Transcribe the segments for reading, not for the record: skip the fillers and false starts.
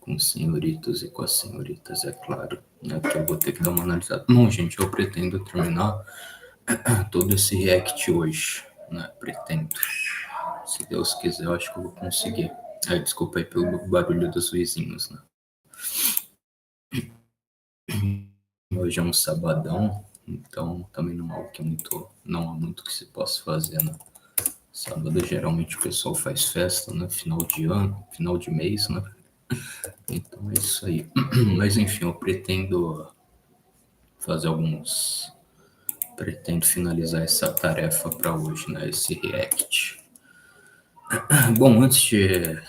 com os senhoritos e com as senhoritas, é claro, né, que eu vou ter que dar uma analisada. Bom, gente, eu pretendo terminar todo esse react hoje, né, pretendo. Se Deus quiser, eu acho que eu vou conseguir. Desculpa aí pelo barulho dos vizinhos, né. Hoje é um sabadão, então também não há muito que se possa fazer, né. Sábado geralmente o pessoal faz festa, né, final de ano, final de mês, né. Então é isso aí. Mas enfim, eu fazer alguns. Pretendo finalizar essa tarefa para hoje, né? Esse react. Bom, antes de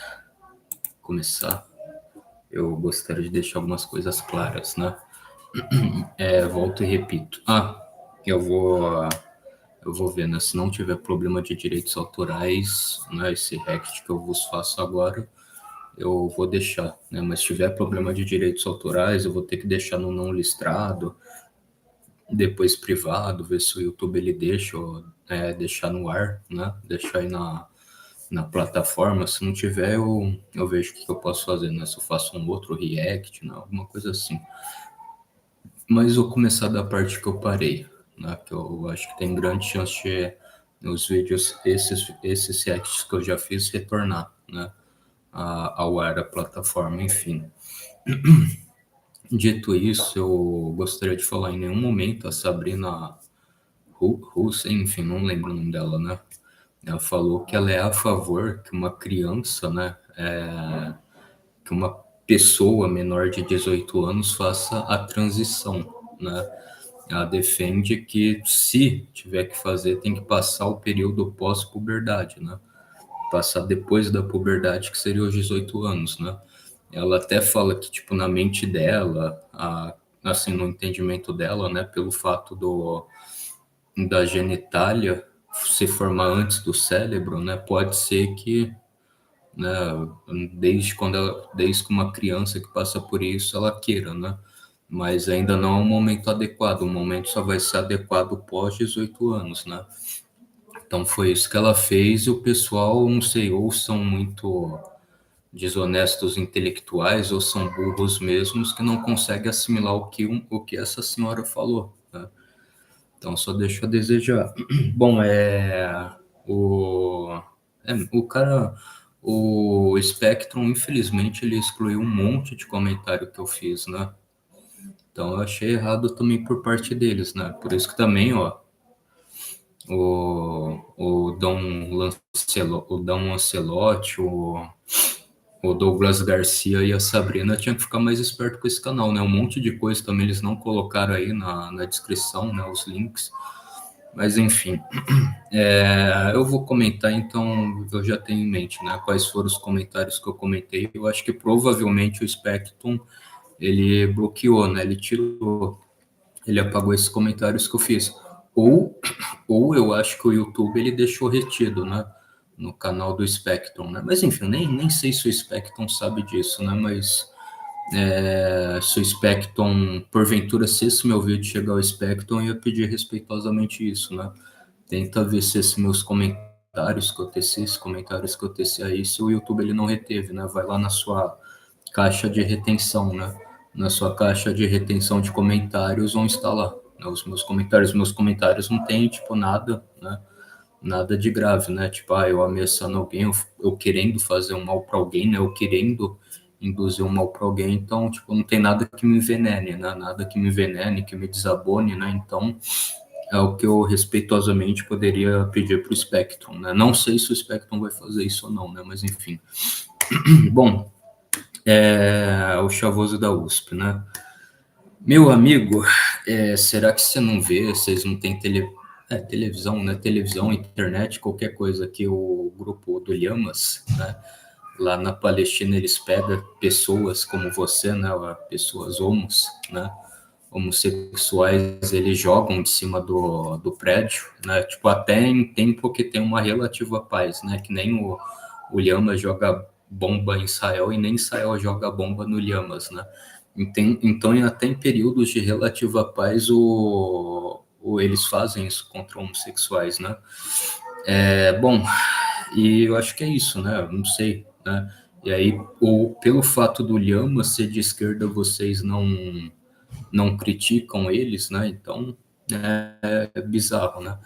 começar, eu gostaria de deixar algumas coisas claras, né? Volto e repito. Eu vou ver, né? Se não tiver problema de direitos autorais, né? Esse react que eu vos faço agora, eu vou deixar, né? Mas se tiver problema de direitos autorais, eu vou ter que deixar no não listrado, depois privado, ver se o YouTube ele deixa deixar no ar, né? Deixar aí na plataforma. Se não tiver, eu vejo o que eu posso fazer, né? Se eu faço um outro react, né? Alguma coisa assim. Mas vou começar da parte que eu parei, né? Que eu acho que tem grande chance de os vídeos, esses reacts que eu já fiz, retornar, né? Ao ar, a plataforma, enfim. Dito isso, eu gostaria de falar em nenhum momento a Sabrina Russa, enfim, não lembro o nome dela, né? Ela falou que ela é a favor que uma criança, né, que uma pessoa menor de 18 anos faça a transição, né? Ela defende que se tiver que fazer, tem que passar o período pós-puberdade, né? Passar depois da puberdade, que seria os 18 anos, né? Ela até fala que, tipo, na mente dela, assim, no entendimento dela, né, pelo fato da genitália se formar antes do cérebro, né, pode ser que, né, desde que uma criança que passa por isso, ela queira, né, mas ainda não é um momento adequado, o momento só vai ser adequado pós 18 anos, né. Então foi isso que ela fez e o pessoal, não sei, ou são muito desonestos intelectuais ou são burros mesmos que não conseguem assimilar o que essa senhora falou, né? Então só deixa a desejar. Bom, o o Spectrum, infelizmente, ele excluiu um monte de comentário que eu fiz, né? Então eu achei errado também por parte deles, né? Por isso que também, ó, o Dom Lancelotti, o Douglas Garcia e a Sabrina tinham que ficar mais esperto com esse canal, né? Um monte de coisa também eles não colocaram aí na descrição, né? Os links. Mas enfim, eu vou comentar, então eu já tenho em mente, né? Quais foram os comentários que eu comentei. Eu acho que provavelmente o Spectrum ele bloqueou, né? Ele tirou, ele apagou esses comentários que eu fiz. Ou eu acho que o YouTube ele deixou retido, né? No canal do Spectrum, né? Mas enfim, nem sei se o Spectrum sabe disso, né? Mas se o Spectrum, porventura, se esse meu vídeo chegar ao Spectrum, eu ia pedir respeitosamente isso, né? Tenta ver se esses meus comentários que eu teci, esses comentários que eu teci aí, se o YouTube ele não reteve, né? Vai lá na sua caixa de retenção, né? Na sua caixa de retenção de comentários vão estar lá, né? Os meus comentários não tem, tipo, nada, né? Nada de grave, né? Tipo, eu ameaçando alguém, eu querendo fazer um mal para alguém, né? Eu querendo induzir um mal para alguém, então, tipo, não tem nada que me envenene, né? Nada que me envenene, que me desabone, né? Então, é o que eu respeitosamente poderia pedir para o Spectrum, né? Não sei se o Spectrum vai fazer isso ou não, né? Mas enfim. Bom, o chavoso da USP, né? Meu amigo, será que você não vê, vocês não têm televisão, né? Televisão, internet, qualquer coisa que o grupo do Lhamas, né? Lá na Palestina eles pegam pessoas como você, né? Pessoas né? Homossexuais, eles jogam de cima do prédio, né? Tipo, até em tempo que tem uma relativa paz, né? Que nem o Lhamas joga bomba em Israel e nem Israel joga bomba no Lhamas, né? Então, até em períodos de relativa paz, eles fazem isso contra homossexuais, né? Bom, e eu acho que é isso, né? Eu não sei, né? E aí, pelo fato do Lhama ser de esquerda, vocês não criticam eles, né? Então é bizarro, né?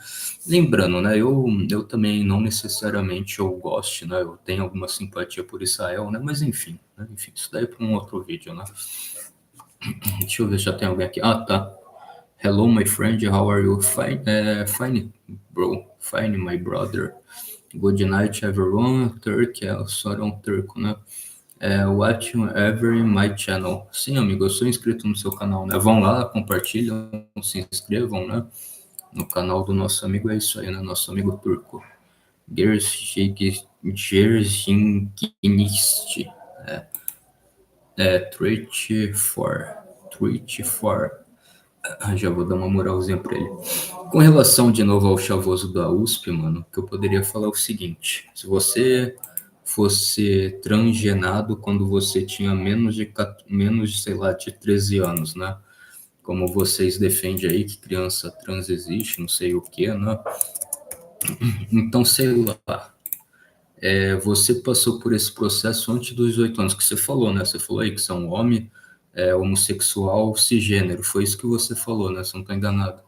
Lembrando, né? Eu também não necessariamente eu gosto, né? Eu tenho alguma simpatia por Israel, né? Mas enfim, né? Enfim, isso daí é para um outro vídeo, né? Deixa eu ver se já tem alguém aqui. Ah, tá. Hello, my friend. How are you? Fine, fine, bro. Fine, my brother. Good night, everyone. Turkey, só é um turco, né? Watch ever in my channel. Sim, amigo, eu sou inscrito no seu canal, né? Vão lá, compartilham, se inscrevam, né? No canal do nosso amigo, é isso aí, né? Nosso amigo turco. Gersinkinist. Twitch for. Já vou dar uma moralzinha pra ele. Com relação de novo ao chavoso da USP, mano, que eu poderia falar o seguinte: se você fosse transgenado quando você tinha menos, sei lá, de 13 anos, né? Como vocês defendem aí que criança trans existe, não sei o que, né? Então, sei lá, você passou por esse processo antes dos 18 anos, que você falou, né? Você falou aí que você é um homem homossexual cisgênero, foi isso que você falou, né? Se eu não estou enganado.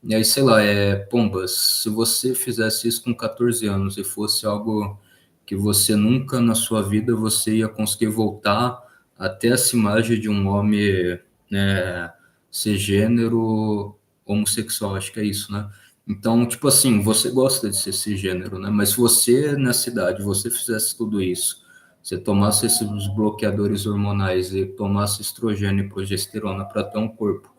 E aí, sei lá, Pombas, se você fizesse isso com 14 anos e fosse algo que você nunca na sua vida você ia conseguir voltar até essa imagem de um homem, né, cisgênero homossexual, acho que é isso, né? Então, tipo assim, você gosta de ser cisgênero, né? Mas se você, na cidade, você fizesse tudo isso, você tomasse esses bloqueadores hormonais e tomasse estrogênio e progesterona para ter um corpo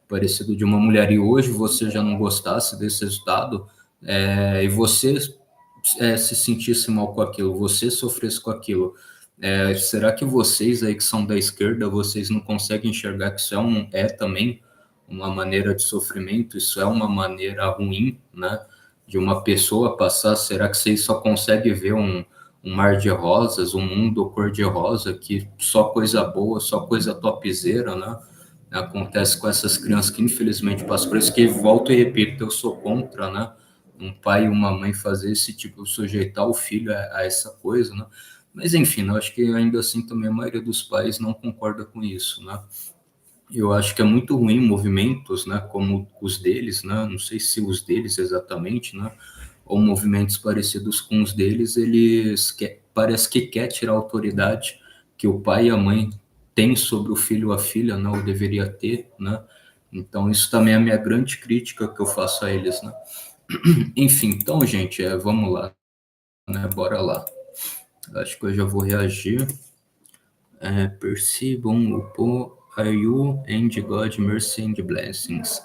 parecido de uma mulher e hoje você já não gostasse desse resultado e você se sentisse mal com aquilo, você sofresse com aquilo, será que vocês aí que são da esquerda, vocês não conseguem enxergar que isso é também uma maneira de sofrimento, isso é uma maneira ruim, né, de uma pessoa passar? Será que vocês só conseguem ver um mar de rosas, um mundo cor-de-rosa, que só coisa boa, só coisa topzera, né? Acontece com essas crianças que infelizmente passam por isso, que volto e repito, eu sou contra, né? Um pai e uma mãe fazer esse tipo, sujeitar o filho a essa coisa, né? Mas enfim, eu acho que ainda assim também a maioria dos pais não concorda com isso, né? Eu acho que é muito ruim movimentos, né, como os deles, né? Não sei se os deles exatamente, né? Ou movimentos parecidos com os deles, parece que quer tirar a autoridade que o pai e a mãe têm sobre o filho ou a filha, né? Ou deveria ter, né? Então isso também é a minha grande crítica que eu faço a eles, né? Enfim, então, gente, vamos lá, né? Bora lá. Acho que eu já vou reagir. Percebam o pô, are you and God mercy and blessings.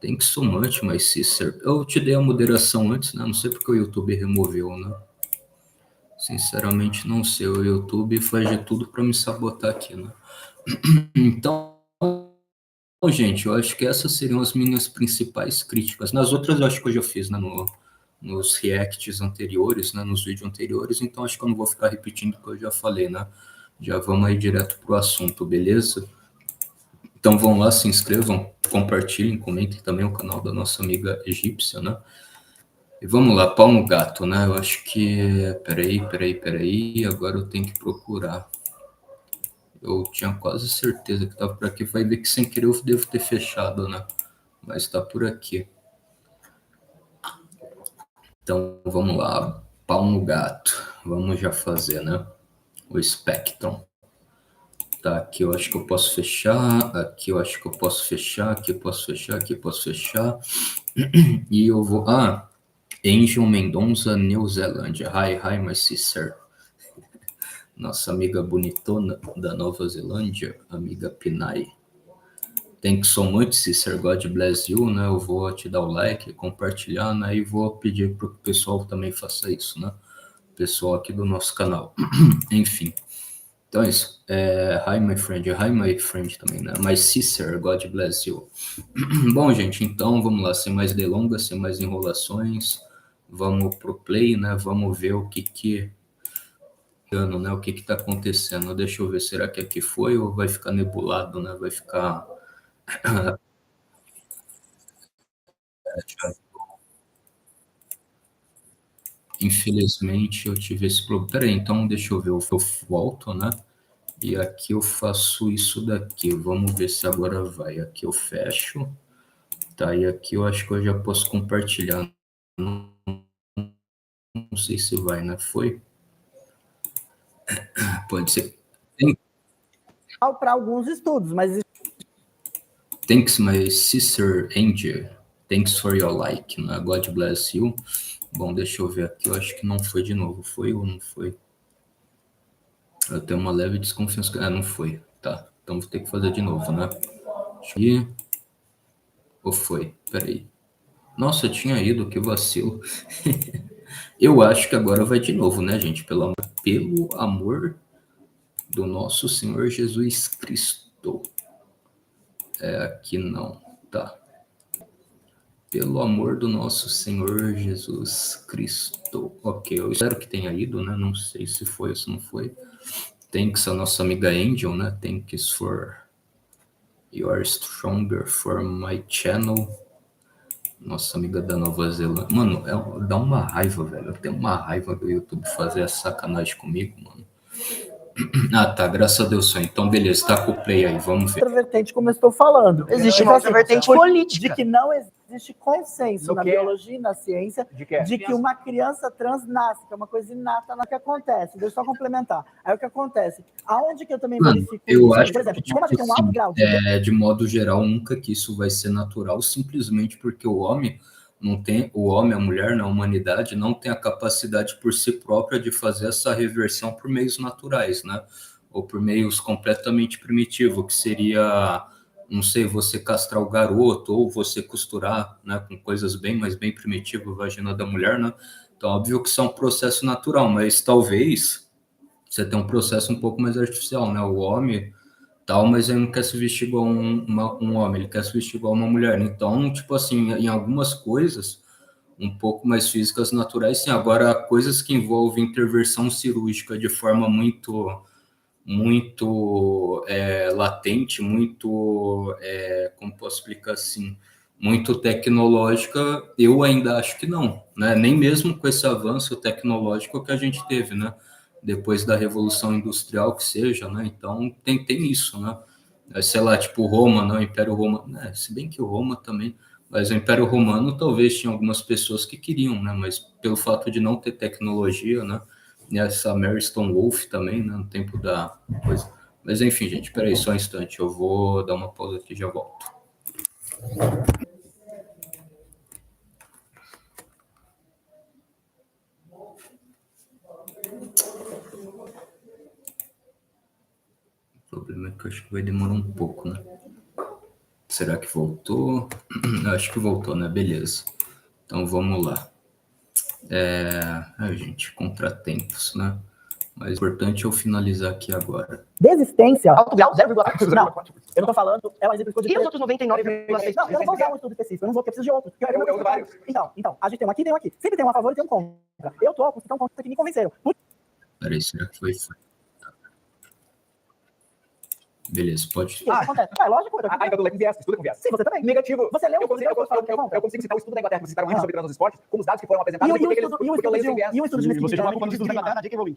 Thank you so much, my sister. Eu te dei a moderação antes, né? Não sei porque o YouTube removeu, né? Sinceramente, não sei. O YouTube faz de tudo para me sabotar aqui, né? Então, gente, eu acho que essas seriam as minhas principais críticas. Nas outras, eu acho que eu já fiz, né? Nos reacts anteriores, né? Nos vídeos anteriores. Então, acho que eu não vou ficar repetindo o que eu já falei, né? Já vamos aí direto pro assunto, beleza? Então, vão lá, se inscrevam, compartilhem, comentem também o canal da nossa amiga egípcia, né? E vamos lá, pau no gato, né? Eu acho que. Peraí. Agora eu tenho que procurar. Eu tinha quase certeza que estava por aqui. Vai ver que sem querer eu devo ter fechado, né? Mas está por aqui. Então vamos lá, pau no gato. Vamos já fazer, né? O Spectrum. Tá, aqui eu acho que eu posso fechar. Aqui eu acho que eu posso fechar. Aqui eu posso fechar. Aqui eu posso fechar. E eu vou. Angel Mendonça, New Zelândia. Hi, my sister. Nossa amiga bonitona da Nova Zelândia, amiga Pinay. Thank you so much, sister. God bless you, né? Eu vou te dar o like, compartilhar, né? E vou pedir para o pessoal também faça isso, né? O pessoal aqui do nosso canal. Enfim. Então é isso. Hi, my friend. Hi, my friend também, né? My sister, God bless you. Bom, gente, então vamos lá, sem mais delongas, sem mais enrolações. Vamos pro play, né? Vamos ver o que né? O que está acontecendo? Deixa eu ver, será que aqui foi ou vai ficar nebulado, né? Vai ficar. Infelizmente eu tive esse problema. Peraí, então deixa eu ver, eu volto, né? E aqui eu faço isso daqui. Vamos ver se agora vai. Aqui eu fecho. Tá, e aqui eu acho que eu já posso compartilhar. Não, não sei se vai, né? Foi? Pode ser. Para alguns estudos, mas... Thanks, my sister Angel. Thanks for your like. Né? God bless you. Bom, deixa eu ver aqui. Eu acho que não foi de novo. Foi ou não foi? Eu tenho uma leve desconfiança. Ah, não foi. Tá. Então vou ter que fazer de novo, né? E... Ou foi? Peraí. Nossa, eu tinha ido, que vacilo. Eu acho que agora vai de novo, né, gente? Pelo amor do nosso Senhor Jesus Cristo. É, aqui não. Tá. Pelo amor do nosso Senhor Jesus Cristo. Ok, eu espero que tenha ido, né? Não sei se foi ou se não foi. Thanks a nossa amiga Angel, né? Thanks for your stronger for my channel. Nossa amiga da Nova Zelândia. Mano, dá uma raiva, velho. Eu tenho uma raiva do YouTube fazer essa sacanagem comigo, mano. Ah, tá. Graças a Deus só. Então, beleza. Tá com o play aí. Vamos ver. Outra vertente, como eu estou falando. Existe uma outra vertente política. De que não existe consenso na biologia e na ciência de que uma criança trans nasce, que é uma coisa inata na que acontece. Deixa eu só complementar. Aí o que acontece? Aonde que eu também verifico eu isso? acho Por exemplo, que, como a gente tem um alto grau de modo geral, nunca que isso vai ser natural, simplesmente porque o homem não tem, o homem, a mulher, na humanidade, não tem a capacidade por si própria de fazer essa reversão por meios naturais, né? Ou por meios completamente primitivos, que seria, não sei, você castrar o garoto, ou você costurar, né, com coisas bem, mas bem primitivas, a vagina da mulher, né? Então, óbvio que isso é um processo natural, mas talvez você tenha um processo um pouco mais artificial, né? O homem tal, mas ele não quer se vestir igual um homem, ele quer se vestir igual uma mulher. Então, tipo assim, em algumas coisas um pouco mais físicas naturais, sim. Agora, coisas que envolvem intervenção cirúrgica de forma muito latente, muito, como posso explicar assim, muito tecnológica, eu ainda acho que não, né? Nem mesmo com esse avanço tecnológico que a gente teve, né? Depois da Revolução Industrial, que seja, né? Então, tem isso, né? Sei lá, tipo Roma, né? O Império Romano, né? Se bem que o Roma também, mas o Império Romano talvez tinha algumas pessoas que queriam, né? Mas pelo fato de não ter tecnologia, né? E essa Mary Stonewolf também, né? No tempo da coisa. Mas enfim, gente, peraí só um instante, eu vou dar uma pausa aqui e já volto. O problema é que eu acho que vai demorar um pouco, né? Será que voltou? Acho que voltou, né? Beleza. Então vamos lá. Gente, contratempos, né? Mas o importante é eu finalizar aqui agora. Desistência. Alto grau, 0,4. Não, eu não tô falando, é um exemplo de... E os outros 99,6%? Não, eu não vou usar um estudo específico, eu não vou, porque eu preciso de outro. Então, a gente tem um aqui e tem um aqui. Sempre tem um a favor e tem um contra. Eu tô com um contra que me convenceram. Peraí, será que foi? Beleza, pode. Acontece. Lógico. Então, com viés, estuda com viés. Sim, você também. Negativo. Você leu? Eu consigo citar o estudo da Inglaterra, que citaram muito sobre trans nos esportes, com os dados que foram apresentados. E um estudo de Você já falou estudos da Inglaterra, J.K. Rowling.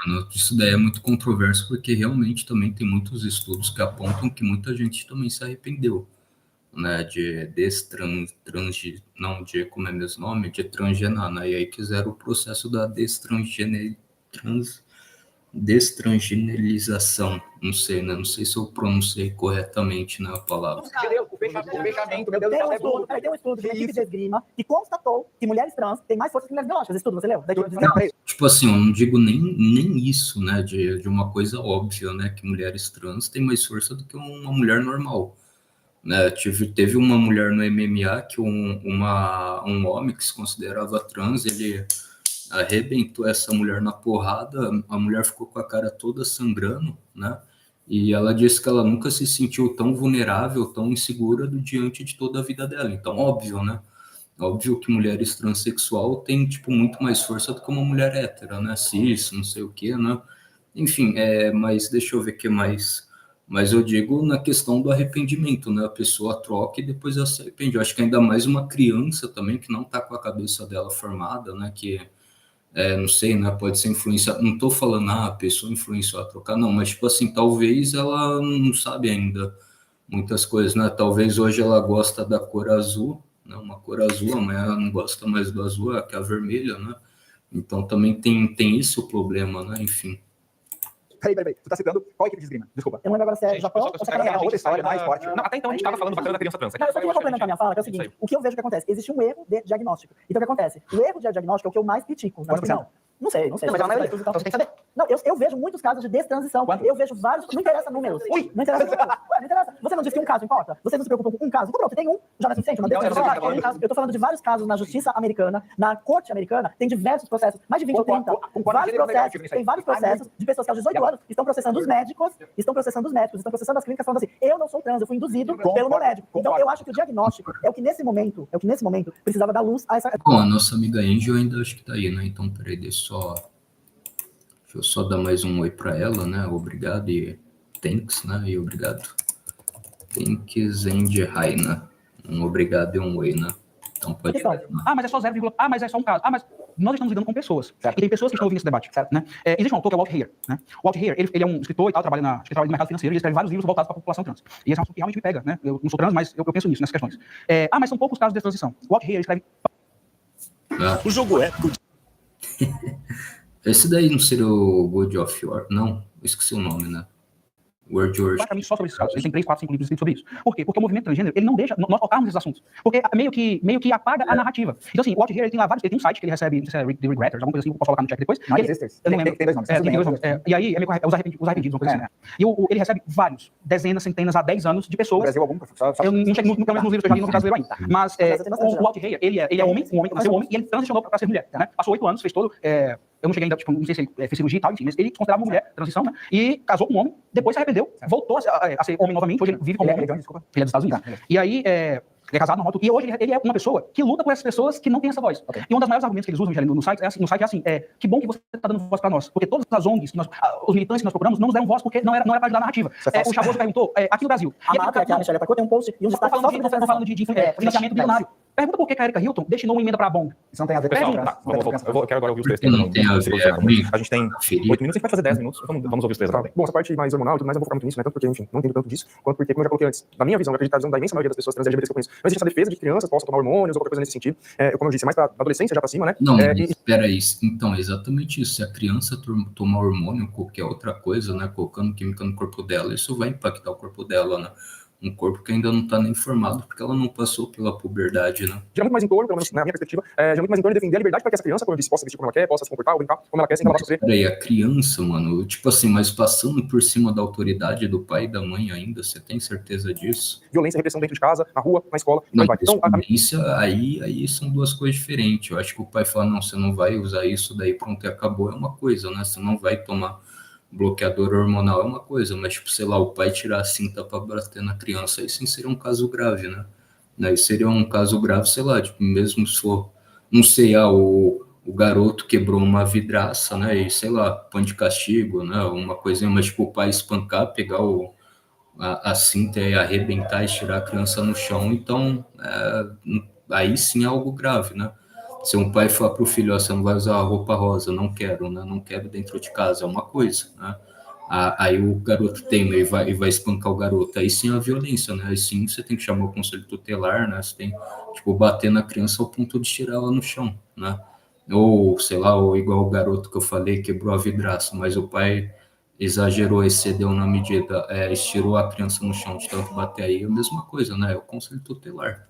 Mano, isso daí é muito controverso, porque realmente também tem muitos estudos que apontam que muita gente também se arrependeu, né, de como é mesmo nome? De transgenar, né, e aí quiseram o processo da destrangenelização, não sei, né? Não sei se eu pronunciei corretamente na palavra. O fechamento, meu Deus do céu. Tem um estudo de uma equipe de esgrima que constatou que mulheres trans têm mais força que mulheres biológicas. Esse estudo, você leu? Não, tipo assim, eu não digo nem isso, né? De uma coisa óbvia, né? Que mulheres trans têm mais força do que uma mulher normal. Né? Teve uma mulher no MMA que um homem que se considerava trans, ele arrebentou essa mulher na porrada, a mulher ficou com a cara toda sangrando, né? E ela disse que ela nunca se sentiu tão vulnerável, tão insegura diante de toda a vida dela. Então, óbvio, né? Óbvio que mulheres transexual têm, tipo, muito mais força do que uma mulher hétera, né? Cis, não sei o quê, né? Enfim, mas deixa eu ver o que mais. Mas eu digo na questão do arrependimento, né? A pessoa troca e depois ela se arrepende. Eu acho que ainda mais uma criança também que não tá com a cabeça dela formada, né? Que não sei, né, pode ser influenciada, não tô falando, a pessoa influenciou a trocar, não, mas, tipo assim, talvez ela não sabe ainda muitas coisas, né, talvez hoje ela gosta da cor azul, né, uma cor azul, amanhã ela não gosta mais do azul, que é a vermelha, né, então também tem isso o problema, né, enfim. Peraí. Tu tá citando qual equipe de esgrima? Desculpa. Eu não lembro agora se é Japão ou se é Canadá. Outra história, mais forte. Não, até então a gente tava falando bacana da criança trans. Não, eu só queria complementar minha fala, que é o seguinte, o que eu vejo que acontece? Existe um erro de diagnóstico. Então o que acontece? O erro de diagnóstico é o que eu mais critico, na minha opinião. Não sei. Não, mas é a maioria, então você tem que saber. Não, eu vejo muitos casos de destransição. Quanto? Eu vejo vários. Não interessa números. Ui! Não interessa números. Ué, não interessa. Você não disse que um caso importa? Você não se preocupa com um caso? Então pronto, você tem um, já não é suficiente? Uma decisão. Eu tô falando de vários casos na justiça americana, na corte americana, tem diversos processos, mais de 20 ou 30. Tem vários processos de pessoas que aos 18 anos estão processando os médicos, estão processando as clínicas, falando assim, eu não sou trans, eu fui induzido pelo meu médico. Então eu acho que o diagnóstico é o que nesse momento precisava dar luz a essa... Bom, a nossa amiga Angel ainda acho que tá aí, né? Então, peraí, deixa eu só dar mais um oi para ela, né? Obrigado e thanks, né? E obrigado. Thanks and hi, né? Um obrigado e um oi, né? Então pode... mas é só 0, mas é só um caso. Mas nós estamos lidando com pessoas. Certo. E tem pessoas que estão ouvindo esse debate. Certo. Né? Existe um autor que é o Walt Heyer. Né? O Walt Heyer, ele é um escritor e tal, trabalha no mercado financeiro e escreve vários livros voltados para a população trans. E esse é um assunto que realmente me pega, né? Eu não sou trans, mas eu penso nisso, nessas questões. Mas são poucos casos de transição. O Walt Heyer escreve... O jogo épico... Esse daí não seria o God of War? Não, eu esqueci o nome, né? World War. Basicamente só sobre esses casos. Ele tem 3, 4, 5 livros escritos sobre isso. Por quê? Porque o movimento transgênero, ele não deixa nós tocarmos nesses assuntos. Porque meio que apaga a narrativa. Então, assim, o Walt Heyer, ele tem lá vários... Ele tem um site que ele recebe, não sei se é The Regretters, alguma coisa assim, eu posso colocar no chat depois. Não, eu não lembro. Tem 2 nomes. Tem 2 nomes. E aí, os arrependidos, uma coisa assim, né? E ele recebe vários, dezenas, centenas, há 10 anos de pessoas... Brasil algum? Eu não cheguei nunca mais nos livros que eu já li no brasileiro ainda. Mas o Walt Heyer, ele é homem, nasceu homem, e ele transicionou para ser mulher, né? Passou 8 anos, fez todo... Eu não cheguei ainda, tipo, não sei se ele fez cirurgia e tal, enfim, mas ele se considerava uma mulher, transição, né? E casou com um homem, depois se arrependeu, voltou a ser homem novamente, hoje ele vive como homem. Ele é dos Estados Unidos. E aí, ele é casado, normal, e hoje ele é uma pessoa que luta por essas pessoas que não têm essa voz. Okay. E um dos maiores argumentos que eles usam no site é assim, que bom que você está dando voz para nós, porque todas as ONGs, os militantes que nós procuramos, não nos deram voz porque não era para ajudar a narrativa. O Chavoso perguntou, aqui no Brasil... A marca que a Michelle Pacô tem um post e um destaque só sobre falando de financiamento bilionário. Pergunta por que a Erika Hilton destinou uma emenda para a BONG. Isso não tem a ver com isso. Eu quero agora ouvir os três. Não tem a ver comigo. A gente tem 8 minutos, a gente vai fazer 10 minutos. Vamos ouvir os três agora. Bom, essa parte mais hormonal e tudo mais, eu vou focar muito nisso, né? Tanto porque, enfim, não entendo tanto disso, quanto porque, como eu já coloquei antes, da minha visão, eu acredito que a visão da imensa maioria das pessoas trans LGBTs que eu conheço, não existe essa defesa de que crianças possam tomar hormônios ou qualquer coisa nesse sentido. Como eu disse, é mais pra adolescência já pra cima, né? Não, espera aí. Então, é exatamente isso. Se a criança tomar hormônio ou qualquer outra coisa, né? Colocando química no corpo dela, isso vai impactar o corpo dela, né? Um corpo que ainda não está nem formado, porque ela não passou pela puberdade, né? Gira muito mais em torno, pelo menos na minha perspectiva, gira muito mais em torno de defender a liberdade para que essa criança, como eu disse, possa vestir como ela quer, possa se comportar ou brincar como ela quer, sem que ela vá sofrer. Peraí, a criança, mano, tipo assim, mas passando por cima da autoridade do pai e da mãe ainda, você tem certeza disso? Violência e repressão dentro de casa, na rua, na escola. Não, então, isso aí são duas coisas diferentes. Eu acho que o pai fala, não, você não vai usar isso, daí pronto, e acabou, é uma coisa, né? Você não vai tomar bloqueador hormonal, é uma coisa, mas, tipo, sei lá, o pai tirar a cinta para bater na criança, aí sim seria um caso grave, né? Aí seria um caso grave, sei lá, tipo, mesmo se for, não sei, o garoto quebrou uma vidraça, né? E, sei lá, põe de castigo, né? Uma coisinha, mas, tipo, o pai espancar, pegar a cinta e arrebentar e tirar a criança no chão, então, aí sim é algo grave, né? Se um pai falar para o filho, você não vai usar a roupa rosa, não quero, né? Não quero dentro de casa, é uma coisa, né? Aí o garoto teima e vai espancar o garoto, aí sim é a violência, né? Aí sim você tem que chamar o conselho tutelar, né? Você tem, tipo, bater na criança ao ponto de tirar ela no chão, né? Ou, sei lá, ou igual o garoto que eu falei, quebrou a vidraça, mas o pai exagerou, excedeu na medida, estirou a criança no chão de tanto bater, aí é a mesma coisa, né? É o conselho tutelar.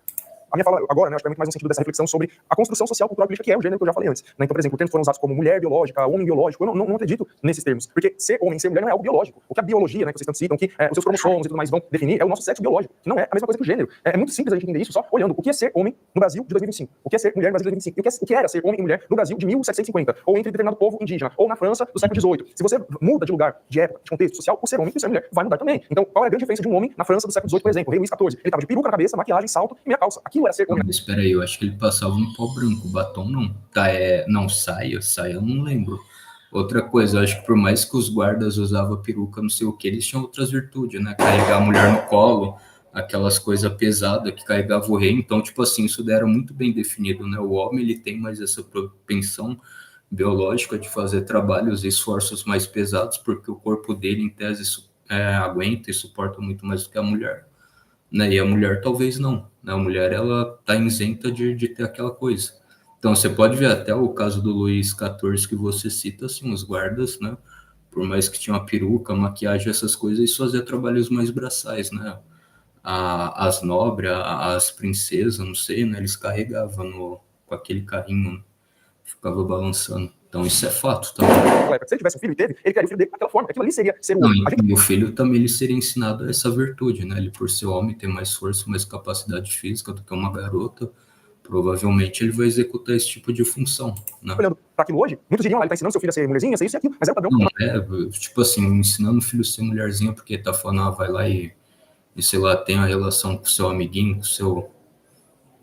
A minha fala agora, né, acho que é muito mais no sentido dessa reflexão sobre a construção social, cultural e política, que é o gênero que eu já falei antes. Né? Então, por exemplo, o termo foram usados como mulher biológica, homem biológico, eu não acredito nesses termos, porque ser homem, ser mulher não é algo biológico. O que a biologia, né, que vocês tanto citam, que os seus cromossomos e tudo mais vão definir, é o nosso sexo biológico, que não é a mesma coisa que o gênero. É muito simples a gente entender isso só olhando o que é ser homem no Brasil de 2025, o que é ser mulher no Brasil de 2025, e o que era ser homem e mulher no Brasil de 1750, ou entre determinado povo indígena, ou na França do século XVIII. Se você muda de lugar, de época, de contexto social, o ser homem e o ser mulher vai mudar também. Então, qual é a grande diferença de um homem na França do século XVIII, por exemplo, o rei Luís XIV? Ele estava de peruca na cabeça, maquiagem, salto e meia calça. Aquilo era ser homem. Espera aí, eu acho que ele passava no pó branco, batom não. Não, saia eu não lembro. Outra coisa, eu acho que por mais que os guardas usavam peruca, não sei o que, eles tinham outras virtudes, né? Carregar a mulher no colo, aquelas coisas pesadas que carregava o rei. Então, tipo assim, isso era muito bem definido, né? O homem, ele tem mais essa propensão biológica de fazer trabalhos e esforços mais pesados, porque o corpo dele, em tese, aguenta e suporta muito mais do que a mulher, né? E a mulher talvez não, né? A mulher, ela tá isenta de ter aquela coisa. Então, você pode ver até o caso do Luís XIV que você cita, assim, os guardas, né? Por mais que tinha uma peruca, maquiagem, essas coisas, eles faziam trabalhos mais braçais, né? As nobres, as princesas, não sei, né? Eles carregavam com aquele carrinho, né? Ficava balançando. Então, isso é fato também. Se ele tivesse um filho e teve, ele criaria o filho dele daquela forma. Aquilo ali seria ser o Não, homem. e o filho também ele seria ensinado essa virtude, né? Ele, por ser homem, ter mais força, mais capacidade física do que uma garota, provavelmente ele vai executar esse tipo de função, né? Olhando para aquilo hoje, muitos diriam, ele tá ensinando seu filho a ser mulherzinha, a ser isso e aquilo, mas é o padrão. Não, tipo assim, ensinando o filho a ser mulherzinha porque tá falando, vai lá e sei lá, tem a relação com o seu amiguinho, com o seu...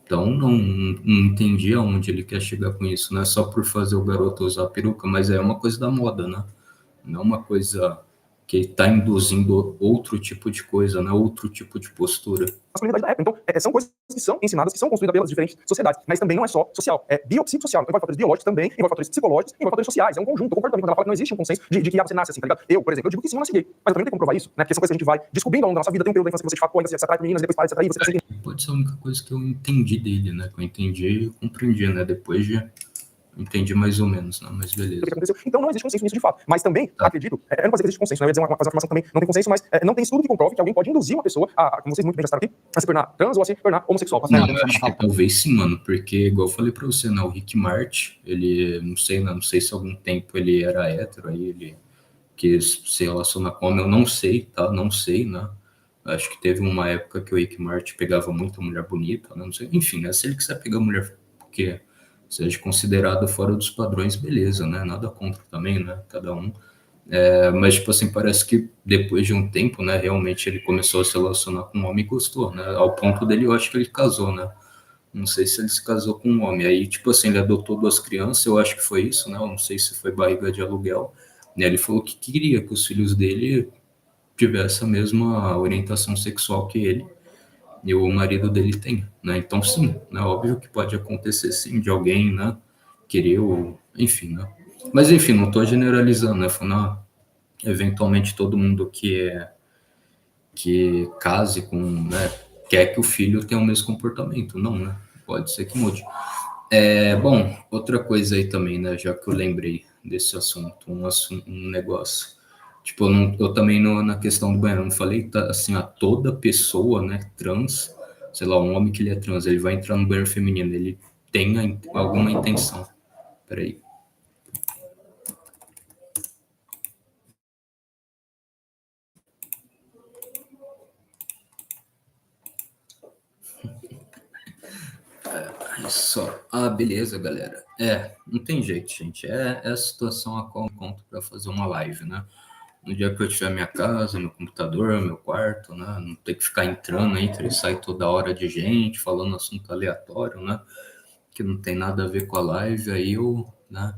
Então, não entendi aonde ele quer chegar com isso, não é só por fazer o garoto usar peruca, mas é uma coisa da moda, né? Não é uma coisa que está induzindo outro tipo de coisa, né? Outro tipo de postura. Masculinidade da época. Então, são coisas que são ensinadas, que são construídas pelas diferentes sociedades, mas também não é só social, é biopsicossocial. Envolve fatores biológicos também, envolve fatores psicológicos, envolve fatores sociais, é um conjunto, o comportamento. Quando ela fala que não existe um consenso de que você nasce assim, tá ligado? Eu, por exemplo, eu digo que sim, eu nasci gay, mas eu também não tenho como provar isso, né? Porque são coisas que a gente vai descobrindo ao longo da nossa vida, tem um período da infância que você de fato ainda se atrai por meninas, depois para de se atrair, você consegue... Pode ser a única coisa que eu entendi dele, né? Que eu entendi e compreendi, né? Depois de... Entendi mais ou menos, né? Mas beleza. Então não existe consenso nisso de fato. Mas também, acredito, eu não posso dizer que existe consenso, né? Eu ia dizer uma afirmação que também não tem consenso, mas não tem estudo que comprove que alguém pode induzir uma pessoa como vocês muito bem já citaram aqui, a se tornar trans ou a se tornar homossexual. Não, eu acho que talvez sim, mano, porque, igual eu falei pra você, né? O Rick Martin, ele, não sei, né? Não sei se há algum tempo ele era hétero, aí ele quis se relacionar com homem, eu não sei, tá? Não sei, né? Acho que teve uma época que o Rick Martin pegava muita mulher bonita, né? Não sei. Enfim, né? Se ele quiser pegar mulher porque seja considerado fora dos padrões, beleza, né? Nada contra também, né? Cada um. Mas, tipo assim, parece que depois de um tempo, né? Realmente ele começou a se relacionar com um homem e gostou, né? Ao ponto dele, eu acho que ele casou, né? Não sei se ele se casou com um homem. Aí, tipo assim, ele adotou 2 crianças, eu acho que foi isso, né? Eu não sei se foi barriga de aluguel. E ele falou que queria que os filhos dele tivessem a mesma orientação sexual que ele e o marido dele tem, né? Então, sim, né? Óbvio que pode acontecer, sim, de alguém, né? Querer ou... Enfim, né? Mas, enfim, não estou generalizando, né? Falando, eventualmente todo mundo que case com, né? Quer que o filho tenha o mesmo comportamento. Não, né? Pode ser que mude. Bom, outra coisa aí também, né? Já que eu lembrei desse assunto, um negócio. Tipo, eu também na questão do banheiro, não falei assim, a toda pessoa, né, trans, sei lá, um homem que ele é trans, ele vai entrar no banheiro feminino, ele tem alguma intenção. Peraí. Só. Beleza, galera. Não tem jeito, gente. É a situação a qual eu encontro para fazer uma live, né? No dia que eu tiver minha casa, meu computador, meu quarto, né? Não ter que ficar entrando, entra e sai toda hora de gente, falando assunto aleatório, né? Que não tem nada a ver com a live, né?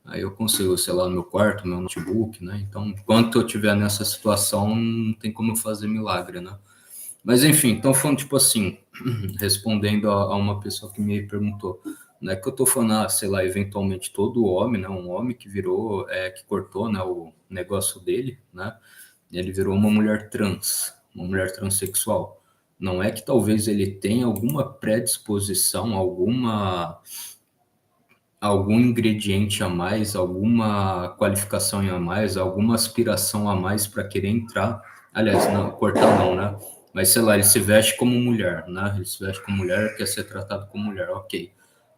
Aí eu consigo, sei lá, no meu quarto, meu notebook, né? Então, enquanto eu estiver nessa situação, não tem como eu fazer milagre, né? Mas, enfim, então falando, tipo assim, respondendo a uma pessoa que me perguntou, não é que eu tô falando, sei lá, eventualmente todo homem, né, um homem que virou, que cortou, né, o negócio dele, né, e ele virou uma mulher trans, uma mulher transexual. Não é que talvez ele tenha alguma predisposição, algum ingrediente a mais, alguma qualificação a mais, alguma aspiração a mais para querer entrar. Aliás, não, cortar não, né? Mas sei lá, ele se veste como mulher, né? Ele se veste como mulher, quer ser tratado como mulher, ok.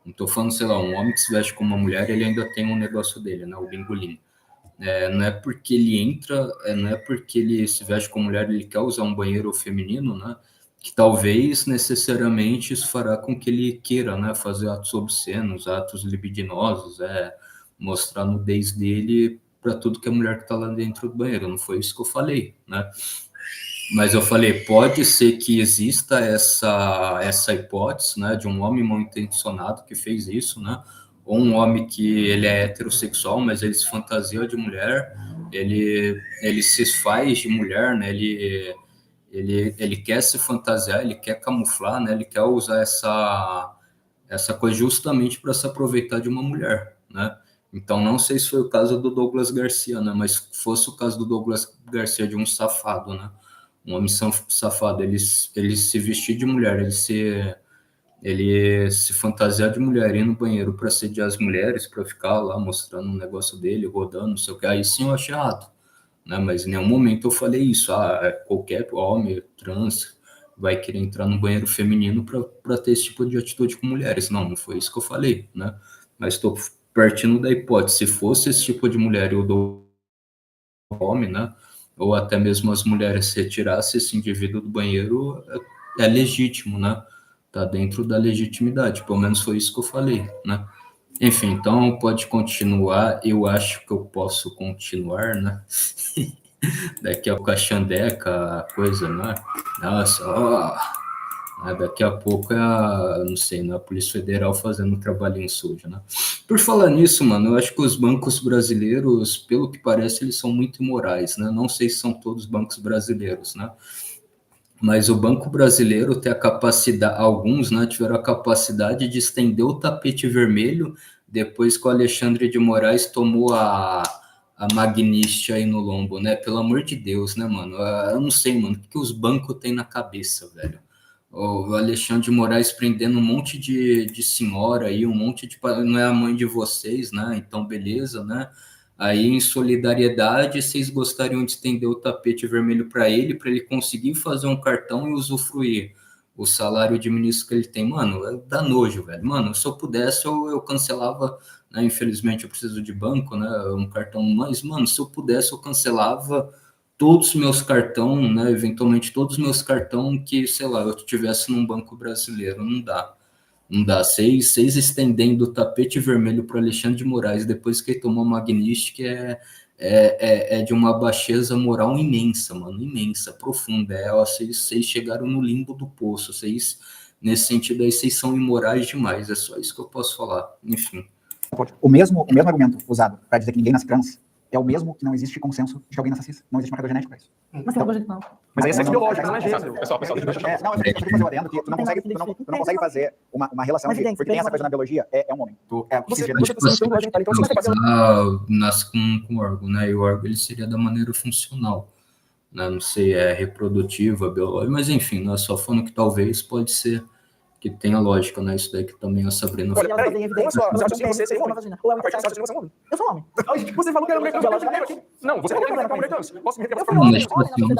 Não tô falando, sei lá, um homem que se veste como uma mulher, ele ainda tem um negócio dele, né? O bingolim. Não é porque ele entra, não é porque ele se veste como mulher, ele quer usar um banheiro feminino, né? Que talvez necessariamente isso fará com que ele queira, né, fazer atos obscenos, atos libidinosos, mostrar a nudez dele para tudo que a mulher que está lá dentro do banheiro. Não foi isso que eu falei, né? Mas eu falei, pode ser que exista essa hipótese, né, de um homem mal intencionado que fez isso, né? Ou um homem que ele é heterossexual, mas ele se fantasia de mulher, ele se faz de mulher, né? Ele quer se fantasiar, ele quer camuflar, né? Ele quer usar essa coisa justamente para se aproveitar de uma mulher, né? Então, não sei se foi o caso do Douglas Garcia, né? Mas se fosse o caso do Douglas Garcia de um safado, né? Um homem safado, ele se vestir de mulher, ele se fantasiar de mulher, ir no banheiro para assediar as mulheres, para ficar lá mostrando um negócio dele, rodando, não sei o que. Aí sim eu achei errado, né? Mas em nenhum momento eu falei isso. Qualquer homem trans vai querer entrar no banheiro feminino para ter esse tipo de atitude com mulheres. Não foi isso que eu falei, né? Mas estou partindo da hipótese, se fosse esse tipo de mulher e o do homem, né? Ou até mesmo as mulheres se retirassem esse indivíduo do banheiro, é legítimo, né? Tá dentro da legitimidade, pelo menos foi isso que eu falei, né? Enfim, então pode continuar, eu acho que eu posso continuar, né? Daqui a pouco a Xandeca, a coisa, né? Nossa, ó, daqui a pouco não sei, né, a Polícia Federal fazendo um trabalhinho sujo, né? Por falar nisso, mano, eu acho que os bancos brasileiros, pelo que parece, eles são muito imorais, né? Não sei se são todos bancos brasileiros, né? Mas o Banco Brasileiro tem a capacidade, alguns, né, tiveram a capacidade de estender o tapete vermelho depois que o Alexandre de Moraes tomou a Magnícia aí no lombo, né? Pelo amor de Deus, né, mano? Eu não sei, mano, o que os bancos têm na cabeça, velho? O Alexandre de Moraes prendendo um monte de senhora aí, um monte de... Não é a mãe de vocês, né? Então, beleza, né? Aí, em solidariedade, vocês gostariam de estender o tapete vermelho para ele conseguir fazer um cartão e usufruir o salário de ministro que ele tem. Mano, dá nojo, velho. Mano, se eu pudesse, eu cancelava, né? Infelizmente, eu preciso de banco, né? Um cartão, mas, mano, se eu pudesse, eu cancelava todos os meus cartão, né? Eventualmente, todos os meus cartão que, sei lá, eu tivesse num banco brasileiro. Não dá. Não dá. Seis estendendo o tapete vermelho para Alexandre de Moraes depois que ele tomou Magnífica é de uma baixeza moral imensa, mano, imensa, profunda. Vocês chegaram no limbo do poço. Nesse sentido aí, vocês são imorais demais. É só isso que eu posso falar. Enfim. O mesmo argumento usado para dizer que ninguém nasce trans é o mesmo que não existe consenso de que alguém nasce cis. Não existe marcador genético para isso. Mas tem alguma gente não. Mas aí é sexo biológico, não é gênero. Pessoal, Não, eu só queria fazer um adendo que tu não consegue fazer uma relação de... Porque tem essa coisa na biologia, é um homem. Você cisgênero. tá sendo genital, então você pode Nasce com órgão, né? E o órgão ele seria da maneira funcional, né? Não sei, reprodutiva, biológica, mas enfim, nós só falando que talvez pode ser que tenha lógica, né? Isso daí que também a Sabrina Olha, falou. peraí, como só? Você acha que você seria homem? Ou é uma A partir de você é um homem. Eu sou homem. Você falou que era mulher trans. Não, você falou que era mulher trans. Posso me repetir? Não, mas, tipo assim, Eu nem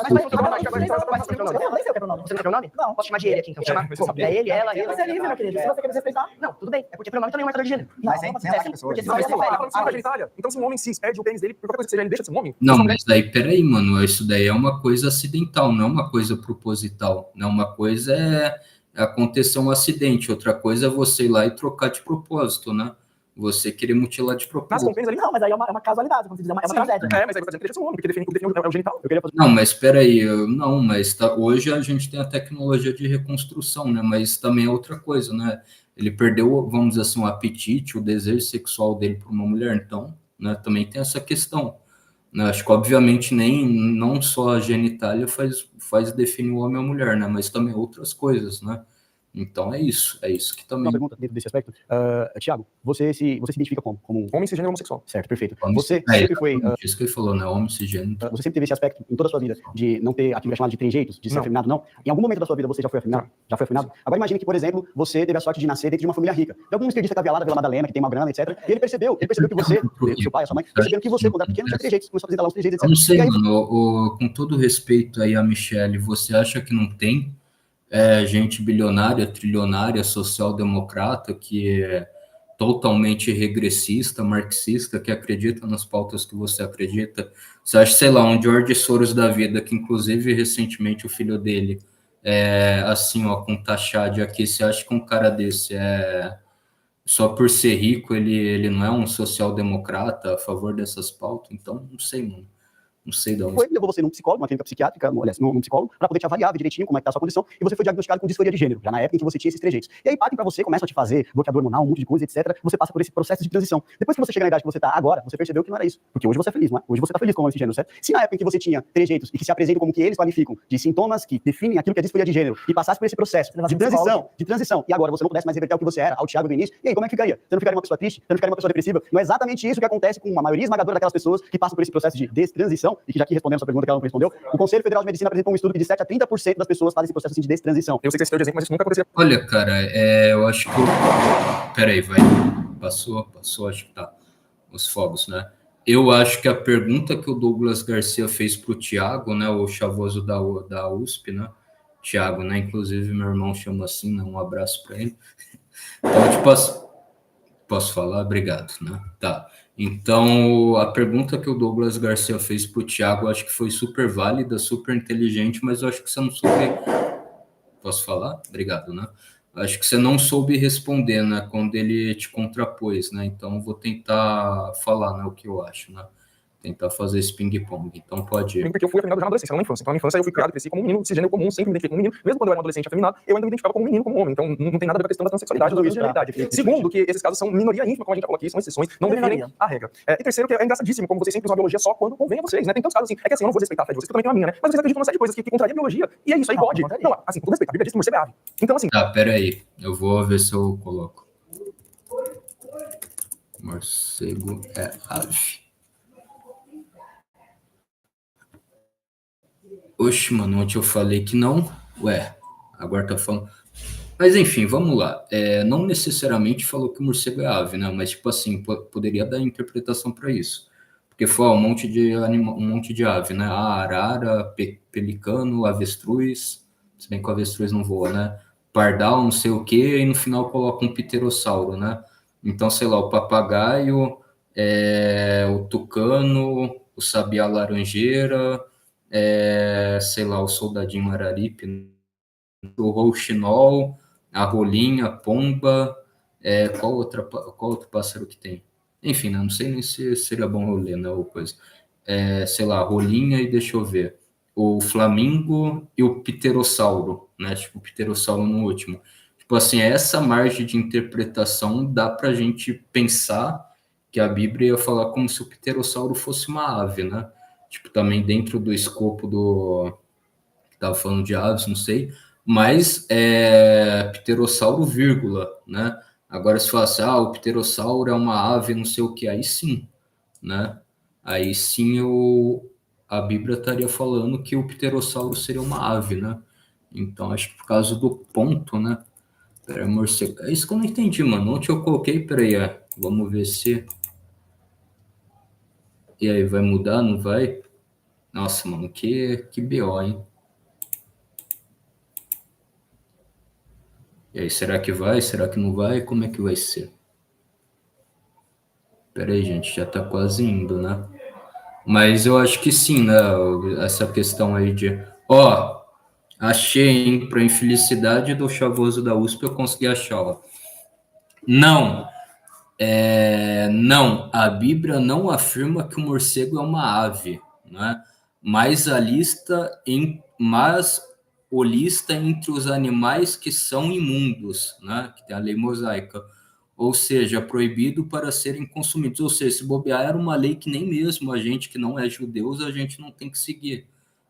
sei o que é pronome. Você não quer o nome? Não. Posso chamar de ele aqui, então. Chamar? Você sabia? É ele, ela, ele. Mas é livre, meu querido. Se você quer me respeitar. Não, tudo bem. É porque pronome também é um marcador de gênero. Mas sem ataque a pessoa. Porque Não, senão mas você você vai fala da genitália. Então, se um homem cis perde o pênis dele, por qualquer coisa que seja, ele deixa de ser um homem? não, mas daí, peraí, mano, isso daí é uma coisa acidental, não é uma coisa proposital, né? Uma coisa acontecer um acidente, outra coisa é você ir lá e trocar de propósito, né? Você querer mutilar de Nasce com o propósito. pênis ali? Não, mas aí é uma casualidade, como se diz, é uma tragédia. É, mas aí você tá dizendo que deixa de ser um homem, porque define é o genital. Não, mas peraí, não, mas hoje a gente tem a tecnologia de reconstrução, né? Mas também é outra coisa, né? Ele perdeu, vamos dizer assim, o apetite, o desejo sexual dele por uma mulher, então, né? Também tem essa questão, né? Acho que, obviamente, não só a genitália faz definir o homem ou a mulher, né? Mas também outras coisas, né? Então é isso que também... Uma pergunta dentro desse aspecto. Tiago, você se identifica como um... Homem cisgênero homossexual. Certo, perfeito. Homem Você sempre foi... isso que ele falou, né? Homem cisgênero. Você sempre teve esse aspecto em toda a sua vida de não ter aquilo que é chamado de trejeitos, de ser Não. afeminado, não? Em algum momento da sua vida você já foi afeminado? Não. Já foi afeminado? Agora imagine que, por exemplo, você teve a sorte de nascer dentro de uma família rica. Tem algum esquerdista cavialada, Vila Madalena, que tem uma grana, etc. E ele percebeu que você, seu pai, a sua mãe, perceberam que você, quando era pequeno, tinha trejeitos, começou a fazer lá uns trejeitos, Eu não etc. sei, E aí, mano, com todo respeito aí a Michelle, você acha que não tem gente bilionária, trilionária, social-democrata, que é totalmente regressista, marxista, que acredita nas pautas que você acredita? Você acha, sei lá, um George Soros da vida, que inclusive recentemente o filho dele assim, ó, com taxade aqui, você acha que um cara desse só por ser rico, ele não é um social-democrata a favor dessas pautas? Então, não sei, mano. Não sei de onde. Foi, levou você num psicólogo, uma clínica psiquiátrica, aliás, num psicólogo, para poder te avaliar, ver direitinho como é que tá a sua condição, e você foi diagnosticado com disforia de gênero, já na época em que você tinha esses trejeitos. E aí partem para você, começam a te fazer bloqueador hormonal, um monte de coisa, etc. Você passa por esse processo de transição. Depois que você chega na idade que você tá agora, você percebeu que não era isso. Porque hoje você é feliz, não é? Hoje você tá feliz com esse gênero, certo? Se na época em que você tinha trejeitos e que se apresentam como que eles qualificam de sintomas que definem aquilo que é disforia de gênero, e passasse por esse processo de transição, e agora você não pudesse mais reverter o que você era, ao Thiago do início, e aí como é que ficaria? Você não ficaria uma pessoa triste? Você não ficaria uma pessoa depressiva? Não é exatamente isso que acontece com uma maioria esmagadora daquelas pessoas que passam por esse processo de destransição, e que já aqui respondendo essa pergunta que ela não respondeu, o Conselho Federal de Medicina apresentou um estudo que de 7 a 30% das pessoas fazem esse processo assim, de destransição. Eu sei que você citou de exemplo, mas isso nunca aconteceu. Olha, cara, eu acho que... Peraí, vai. Passou, acho que tá. Os fogos, né? Eu acho que a pergunta que o Douglas Garcia fez pro Thiago, né? O chavoso da USP, né? Thiago, né? Inclusive, meu irmão chama assim, né? Um abraço para ele. Então, tipo, posso falar? Obrigado, né? Tá. Então, a pergunta que o Douglas Garcia fez pro Thiago, acho que foi super válida, super inteligente, mas eu acho que você não soube... Posso falar? Obrigado, né? Acho que você não soube responder, né? Quando ele te contrapôs, né? Então, vou tentar falar, né? O que eu acho, né? Tentar fazer esse ping-pong. Então, pode ir. Porque eu fui afeminado já na adolescência, não na infância. Então, na infância eu fui criado e cresci como um menino cisgênero comum, sempre me identifiquei como um menino. Mesmo quando eu era um adolescente afeminado, eu ainda me identificava como um menino, como um homem. Então, não tem nada a ver com a questão da transexualidade ou da transgeneridade. Segundo, que esses casos são minoria ínfima, como a gente já falou aqui, são exceções, não definem a regra. E terceiro, que é engraçadíssimo, como vocês sempre usam a biologia só quando convém a vocês, né? Tem tantos casos assim. É que assim, eu não vou respeitar a fé de vocês, que eu também tenho a minha, né? Mas vocês acreditam numa série de coisas que contraria a biologia. E é isso aí, pode. Não, assim, tudo respeito. A Bíblia diz que morcego é ave. Então, assim... Tá, peraí. Eu vou ver se eu coloco. Morcego é ave. Oxe, mano, ontem eu falei que não. Ué, agora tá falando. Mas enfim, vamos lá. Não necessariamente falou que o morcego é ave, né? Mas, tipo assim, poderia dar interpretação para isso. Porque foi um monte de ave, né? Arara, pelicano, avestruz. Se bem que o avestruz não voa, né? Pardal, não sei o quê, e no final coloca um pterossauro, né? Então, sei lá, o papagaio, o tucano, o sabiá laranjeira, sei lá, o soldadinho araripe, o rouxinol, a rolinha, a pomba, qual outro pássaro que tem? Enfim, né, não sei nem se seria bom eu ler, né, ou coisa. Sei lá, a rolinha e deixa eu ver. O flamingo e o pterossauro, né, tipo, o pterossauro no último. Tipo assim, essa margem de interpretação dá pra gente pensar que a Bíblia ia falar como se o pterossauro fosse uma ave, né? Tipo, também dentro do escopo do... Estava falando de aves, não sei, mas pterossauro, vírgula, né? Agora, se fala assim, o pterossauro é uma ave, não sei o que, aí sim, né? Aí sim a Bíblia estaria falando que o pterossauro seria uma ave, né? Então, acho que por causa do ponto, né? Pera, morcego. É isso que eu não entendi, mano. Ontem eu coloquei, peraí, vamos ver se... E aí, vai mudar, não vai? Nossa, mano, que BO, hein? E aí, será que vai? Será que não vai? Como é que vai ser? Pera aí, gente, já tá quase indo, né? Mas eu acho que sim, né? Essa questão aí de... achei, hein? Pra infelicidade do chavoso da USP, eu consegui achar, ó. Não, a Bíblia não afirma que o morcego é uma ave, né? Mas o lista entre os animais que são imundos, né? Que tem a lei mosaica, ou seja, proibido para serem consumidos. Ou seja, se bobear era uma lei que nem mesmo a gente que não é judeus, a gente não tem que seguir,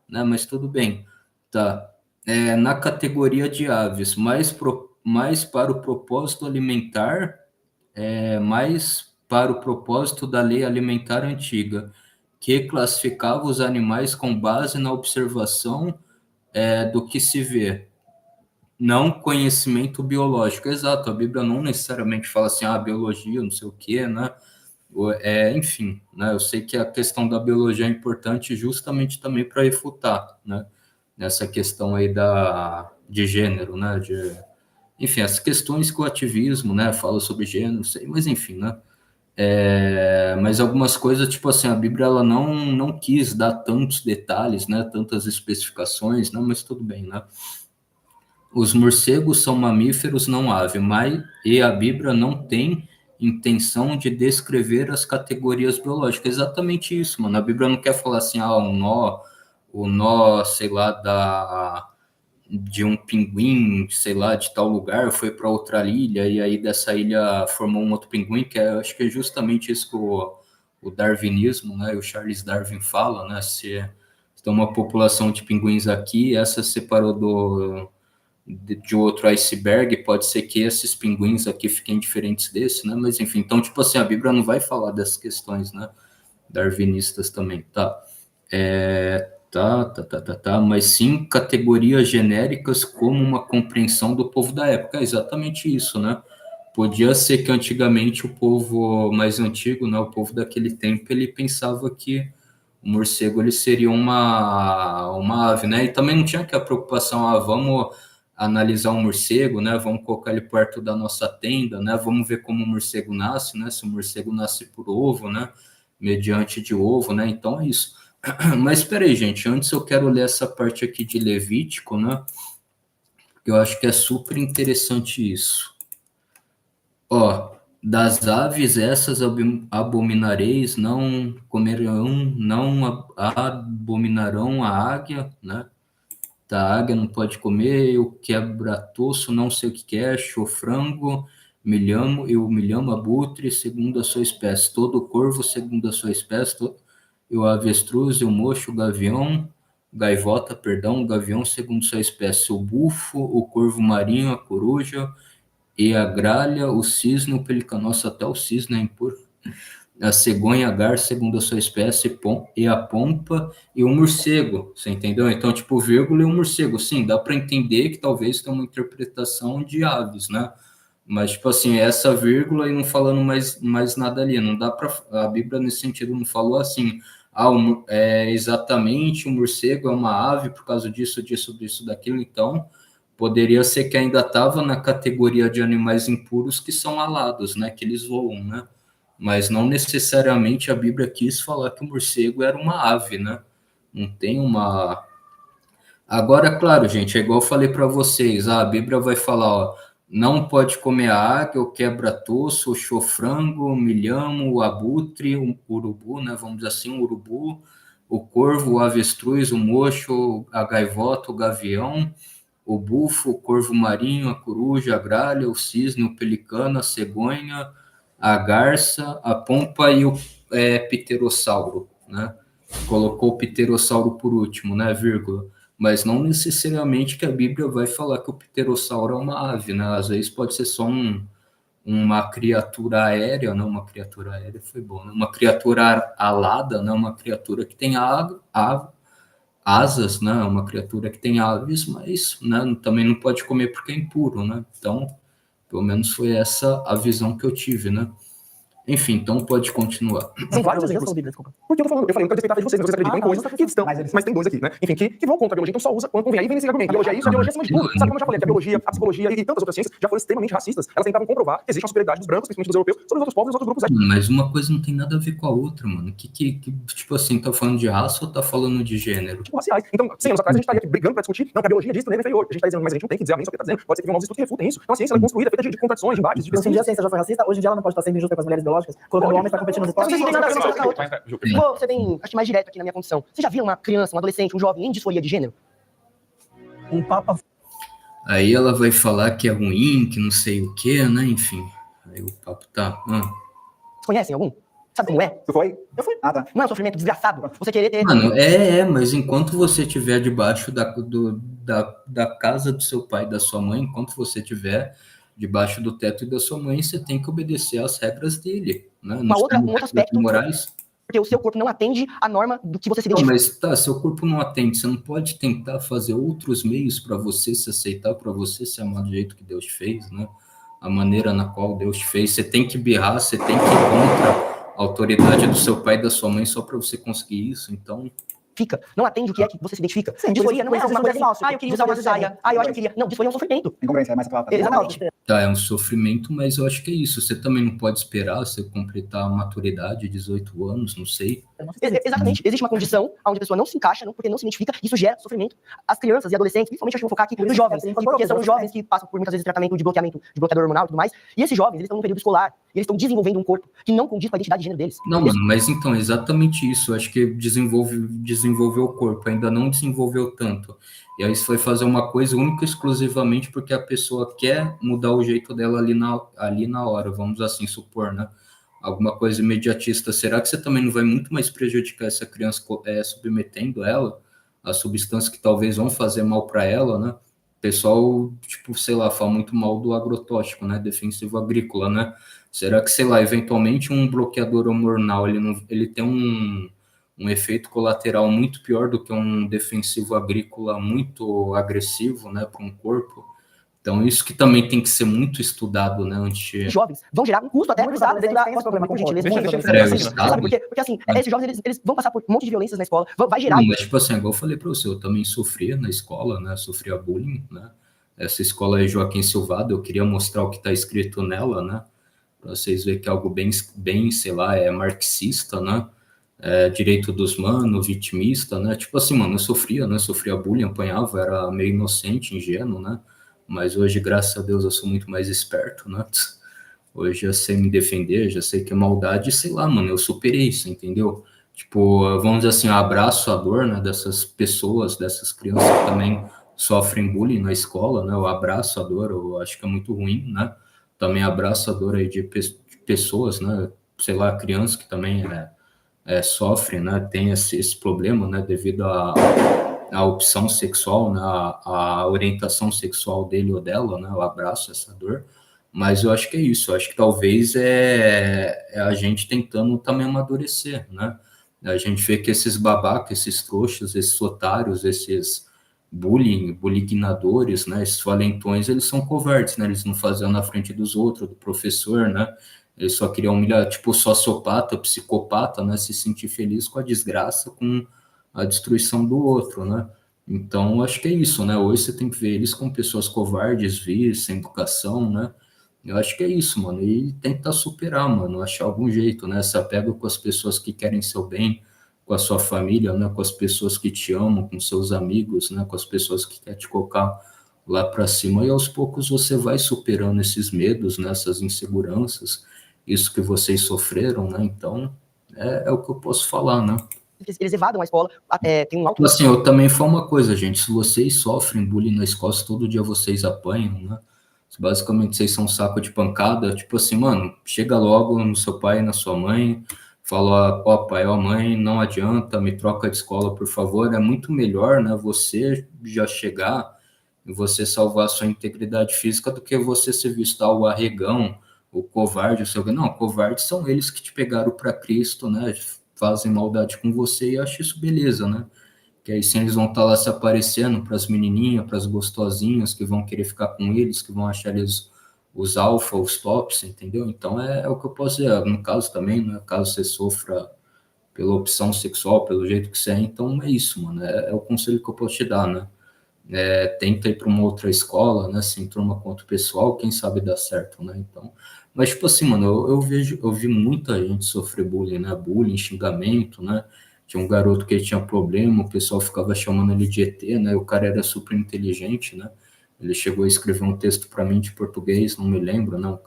né? Mas tudo bem, tá? Na categoria de aves, mais para o propósito alimentar, mais para o propósito da lei alimentar antiga, que classificava os animais com base na observação do que se vê, não conhecimento biológico. Exato, a Bíblia não necessariamente fala assim, biologia, não sei o quê, né? Enfim, né? Eu sei que a questão da biologia é importante justamente também para refutar, né? Nessa questão aí de gênero, né? Enfim, as questões que o ativismo, né, fala sobre gênero, sei, mas enfim, né? Mas algumas coisas, tipo assim, a Bíblia ela não quis dar tantos detalhes, né, tantas especificações, não, mas tudo bem, né? Os morcegos são mamíferos, não ave, e a Bíblia não tem intenção de descrever as categorias biológicas. Exatamente isso, mano. A Bíblia não quer falar assim, o nó, sei lá, de um pinguim, sei lá, de tal lugar, foi para outra ilha, e aí dessa ilha formou um outro pinguim, acho que é justamente isso que o darwinismo, né, o Charles Darwin fala, né, se tem uma população de pinguins aqui, essa separou de outro iceberg, pode ser que esses pinguins aqui fiquem diferentes desse, né, mas enfim, então, tipo assim, a Bíblia não vai falar dessas questões, né, darwinistas também, tá? Mas sim categorias genéricas como uma compreensão do povo da época. É exatamente isso, né? Podia ser que antigamente o povo mais antigo, né, o povo daquele tempo, ele pensava que o morcego ele seria uma ave, né? E também não tinha aquela preocupação, vamos analisar um morcego, né? Vamos colocar ele perto da nossa tenda, né? Vamos ver como o morcego nasce, né? Se o morcego nasce por ovo, né? Mediante de ovo, né? Então é isso. Mas espera aí, gente, antes eu quero ler essa parte aqui de Levítico, né? Eu acho que é super interessante isso. Ó, das aves essas abominareis, não comerão, não abominarão a águia, né? Da águia não pode comer, o quebra-tosso, não sei o que é, chofrango, milhamo, abutre, segundo a sua espécie, todo corvo, segundo a sua espécie, e o avestruz, e o mocho, o gavião, o gavião segundo sua espécie, o bufo, o corvo marinho, a coruja, e a gralha, o cisne, o pelicano, nossa, até o cisne é impuro, a cegonha, a garça segundo a sua espécie, e a pompa, e o morcego, você entendeu? Então, tipo, vírgula e o morcego, sim, dá para entender que talvez tenha uma interpretação de aves, né? Mas, tipo assim, essa vírgula e não falando mais nada ali, não dá para, a Bíblia nesse sentido não falou assim, exatamente o morcego é uma ave por causa disso, daquilo, então poderia ser que ainda estava na categoria de animais impuros que são alados, né, que eles voam, né, mas não necessariamente a Bíblia quis falar que o morcego era uma ave, né, não tem uma... Agora, claro, gente, é igual eu falei para vocês, a Bíblia vai falar, ó, não pode comer a águia, o quebra-tosso, o chofrango, o milhamo, o abutre, o urubu, né, vamos dizer assim, o urubu, o corvo, o avestruz, o mocho, a gaivota, o gavião, o bufo, o corvo marinho, a coruja, a gralha, o cisne, o pelicano, a cegonha, a garça, a pompa e o pterossauro, né? Colocou o pterossauro por último, né, vírgula. Mas não necessariamente que a Bíblia vai falar que o pterossauro é uma ave, né? Às vezes pode ser só uma criatura aérea, não, uma criatura aérea foi bom, né? Uma criatura alada, né? Uma criatura que tem asas, né? Uma criatura que tem aves, mas, né, também não pode comer porque é impuro, né? Então, pelo menos foi essa a visão que eu tive, né? Enfim, então pode continuar. São vários exemplos. Porque eu falei, eu quero respeitar a fé de vocês, mas vocês acreditam em coisas que estão, mas tem dois aqui, né? Enfim, que vão contra a biologia, então só usa quando convém. Aí vem esse argumento, a biologia é isso, a biologia é acima de tudo. Sabe como eu já falei, que a biologia, a psicologia e tantas outras ciências já foram extremamente racistas, elas tentavam comprovar que existe uma superioridade dos brancos, principalmente dos europeus, sobre os outros povos e os outros grupos étnicos. Mas uma coisa não tem nada a ver com a outra, mano. Que tipo assim, tá falando de raça ou tá falando de gênero? Tipo, raciais. Então, 100 anos atrás a gente estaria aqui brigando pra discutir, não, que a biologia diz que o negro é inferior. A gente tá dizendo, mas a gente não tem que dizer amém só que tá dizendo. Pode ser que venham novos estudos que refutem isso. Então a ciência ela é construída, feita de contradições, de embates, de Hoje em dia a ciência já foi racista, hoje em dia ela não pode estar sendo injusta com as mulheres biológicas, colocando o homem para competir nos esportes. Não tem nada a ver uma coisa com a outra. Você tem, acho que mais direto aqui na minha condição. Você já viu uma criança, um adolescente, um jovem em disforia de gênero? Um papa. Aí ela vai falar que é ruim, que não sei o que, né? Enfim. Aí o papo tá. Vocês conhecem algum? Sabe como é? Você foi? Eu fui. Ah, tá. Não é um sofrimento desgraçado. Você querer ter. Mano, mas enquanto você estiver debaixo da casa do seu pai e da sua mãe, enquanto você estiver debaixo do teto da sua mãe, você tem que obedecer às regras dele, né? Um outro aspecto. Morais. Porque o seu corpo não atende à norma do que você se Não, identifica. mas seu corpo não atende, você não pode tentar fazer outros meios para você se aceitar, para você se amar do jeito que Deus te fez, né? A maneira na qual Deus te fez, você tem que birrar, você tem que ir contra a autoridade do seu pai e da sua mãe só para você conseguir isso, então, identifica, não atende o que é que você se identifica. Sim, Disforia não é por isso alguma coisa diagnóstico. assim, eu queria usar uma saia, eu acho que eu queria. Não, disforia é um sofrimento. Incongruência, é mais atual. Exatamente. Tá, é um sofrimento, mas eu acho que é isso. Você também não pode esperar você completar a maturidade, 18 anos, não sei. Exatamente. Existe uma condição onde a pessoa não se encaixa, porque não se identifica, isso gera sofrimento. As crianças e adolescentes, principalmente acho que vou focar aqui nos jovens, porque são os jovens que passam por muitas vezes tratamento de bloqueador hormonal e tudo mais. E esses jovens, eles estão no período escolar, e eles estão desenvolvendo um corpo que não condiz com a identidade de gênero deles. Não, mano, mas então, exatamente isso. Eu acho que desenvolveu o corpo, ainda não desenvolveu tanto. E aí você vai fazer uma coisa única e exclusivamente porque a pessoa quer mudar o jeito dela ali na hora, vamos assim supor, né? Alguma coisa imediatista. Será que você também não vai muito mais prejudicar essa criança submetendo ela a substâncias que talvez vão fazer mal para ela, né? O pessoal, tipo, sei lá, fala muito mal do agrotóxico, né? Defensivo agrícola, né? Será que, sei lá, eventualmente um bloqueador hormonal, ele tem um efeito colateral muito pior do que um defensivo agrícola muito agressivo, né, para um corpo? Então, isso que também tem que ser muito estudado, né, antes... Jovens vão gerar um custo até pro Estado dentro da problema, por gentileza. Sabe por quê? Porque, assim, esses jovens, eles vão passar por um monte de violências na escola, vai gerar... Não, mas, tipo assim, igual eu falei para você, eu também sofria na escola, né, sofria bullying, né, essa escola é Joaquim Silvado, eu queria mostrar o que está escrito nela, né, para vocês verem que é algo bem, sei lá, é marxista, né, direito dos manos, vitimista, né, tipo assim, mano, eu sofria, né, sofria bullying, apanhava, era meio inocente, ingênuo, né, mas hoje, graças a Deus, eu sou muito mais esperto, né? Hoje eu sei me defender, já sei que é maldade, sei lá, mano, eu superei isso, entendeu? Tipo, vamos dizer assim, eu abraço a dor, né, dessas pessoas, dessas crianças que também sofrem bullying na escola, né? Eu abraço a dor, eu acho que é muito ruim, né? Também abraço a dor aí de pessoas, né? Sei lá, crianças que também sofrem, né? Tem esse problema, né? Devido a opção sexual, né, a orientação sexual dele ou dela, né, eu abraço essa dor, mas eu acho que é isso, eu acho que talvez é a gente tentando também amadurecer, né, a gente vê que esses babacas, esses trouxas, esses otários, esses bullyingadores, né, esses valentões, eles são covardes, né, eles não faziam na frente dos outros, do professor, né, eles só queriam humilhar, tipo, sociopata, psicopata, né, se sentir feliz com a desgraça, com a destruição do outro, né? Então, acho que é isso, né? Hoje você tem que ver eles como pessoas covardes, vis, sem educação, né? Eu acho que é isso, mano. E tentar superar, mano, achar algum jeito, né? Se apega com as pessoas que querem seu bem, com a sua família, né? Com as pessoas que te amam, com seus amigos, né? Com as pessoas que querem te colocar lá para cima. E aos poucos você vai superando esses medos, né? Essas inseguranças, isso que vocês sofreram, né? Então, é o que eu posso falar, né? Eles evadam a escola, tem um alto... Assim, eu também falo uma coisa, gente, se vocês sofrem bullying na escola, se todo dia vocês apanham, né, se basicamente vocês são um saco de pancada, tipo assim, mano, chega logo no seu pai e na sua mãe, fala, ó, pai, ó, mãe, não adianta, me troca de escola, por favor, é muito melhor, né, você já chegar e você salvar a sua integridade física do que você ser visto o arregão, o covarde, o seu... Não, covardes são eles que te pegaram para Cristo, né, fazem maldade com você e acho isso beleza, né? Que aí sim eles vão estar lá se aparecendo para as menininhas, para as gostosinhas que vão querer ficar com eles, que vão achar eles os alfa, os tops, entendeu? Então é o que eu posso dizer. No caso também, né? Caso você sofra pela opção sexual, pelo jeito que você é, então é isso, mano. É o conselho que eu posso te dar, né? Tenta ir para uma outra escola, né? Se enturma com outro pessoal, quem sabe dá certo, né? Então, mas tipo assim, mano, eu vi muita gente sofrer bullying, né? Bullying, xingamento, né? Tinha um garoto que tinha problema, o pessoal ficava chamando ele de ET, né? O cara era super inteligente, né? Ele chegou a escrever um texto para mim de português, não me lembro, não.